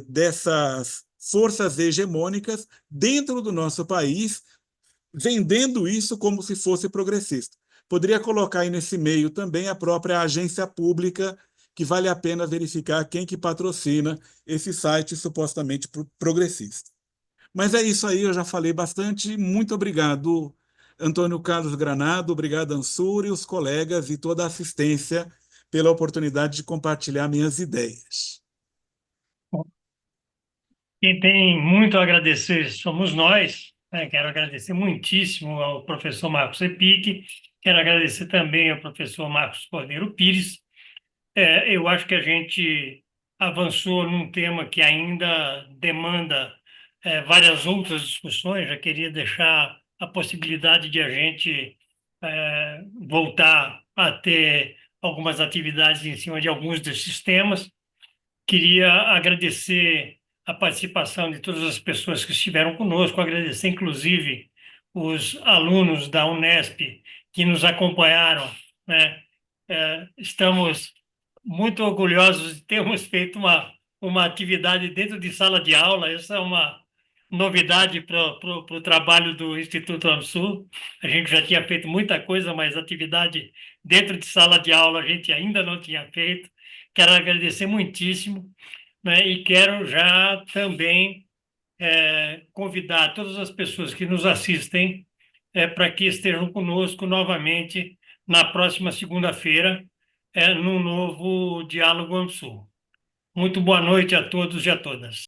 dessas forças hegemônicas dentro do nosso país, vendendo isso como se fosse progressista. Poderia colocar aí nesse meio também a própria agência pública, que vale a pena verificar quem que patrocina esse site supostamente progressista. Mas é isso aí, eu já falei bastante. Muito obrigado, Antônio Carlos Granado, obrigado, Ansur e os colegas e toda a assistência pela oportunidade de compartilhar minhas ideias. Quem tem muito a agradecer somos nós, né? Quero agradecer muitíssimo ao professor Marcos Epic, quero agradecer também ao professor Marcos Cordeiro Pires. Eu acho que a gente avançou num tema que ainda demanda várias outras discussões. Já queria deixar a possibilidade de a gente voltar a ter algumas atividades em cima de alguns desses temas. Queria agradecer a participação de todas as pessoas que estiveram conosco, agradecer inclusive os alunos da Unesp que nos acompanharam, né? Estamos muito orgulhosos de termos feito uma atividade dentro de sala de aula. Essa é uma novidade para o trabalho do Instituto AMSUR. A gente já tinha feito muita coisa, mas atividade dentro de sala de aula a gente ainda não tinha feito. Quero agradecer muitíssimo, né? E quero já também convidar todas as pessoas que nos assistem para que estejam conosco novamente na próxima segunda-feira, num novo Diálogo AMSUR. Muito boa noite a todos e a todas.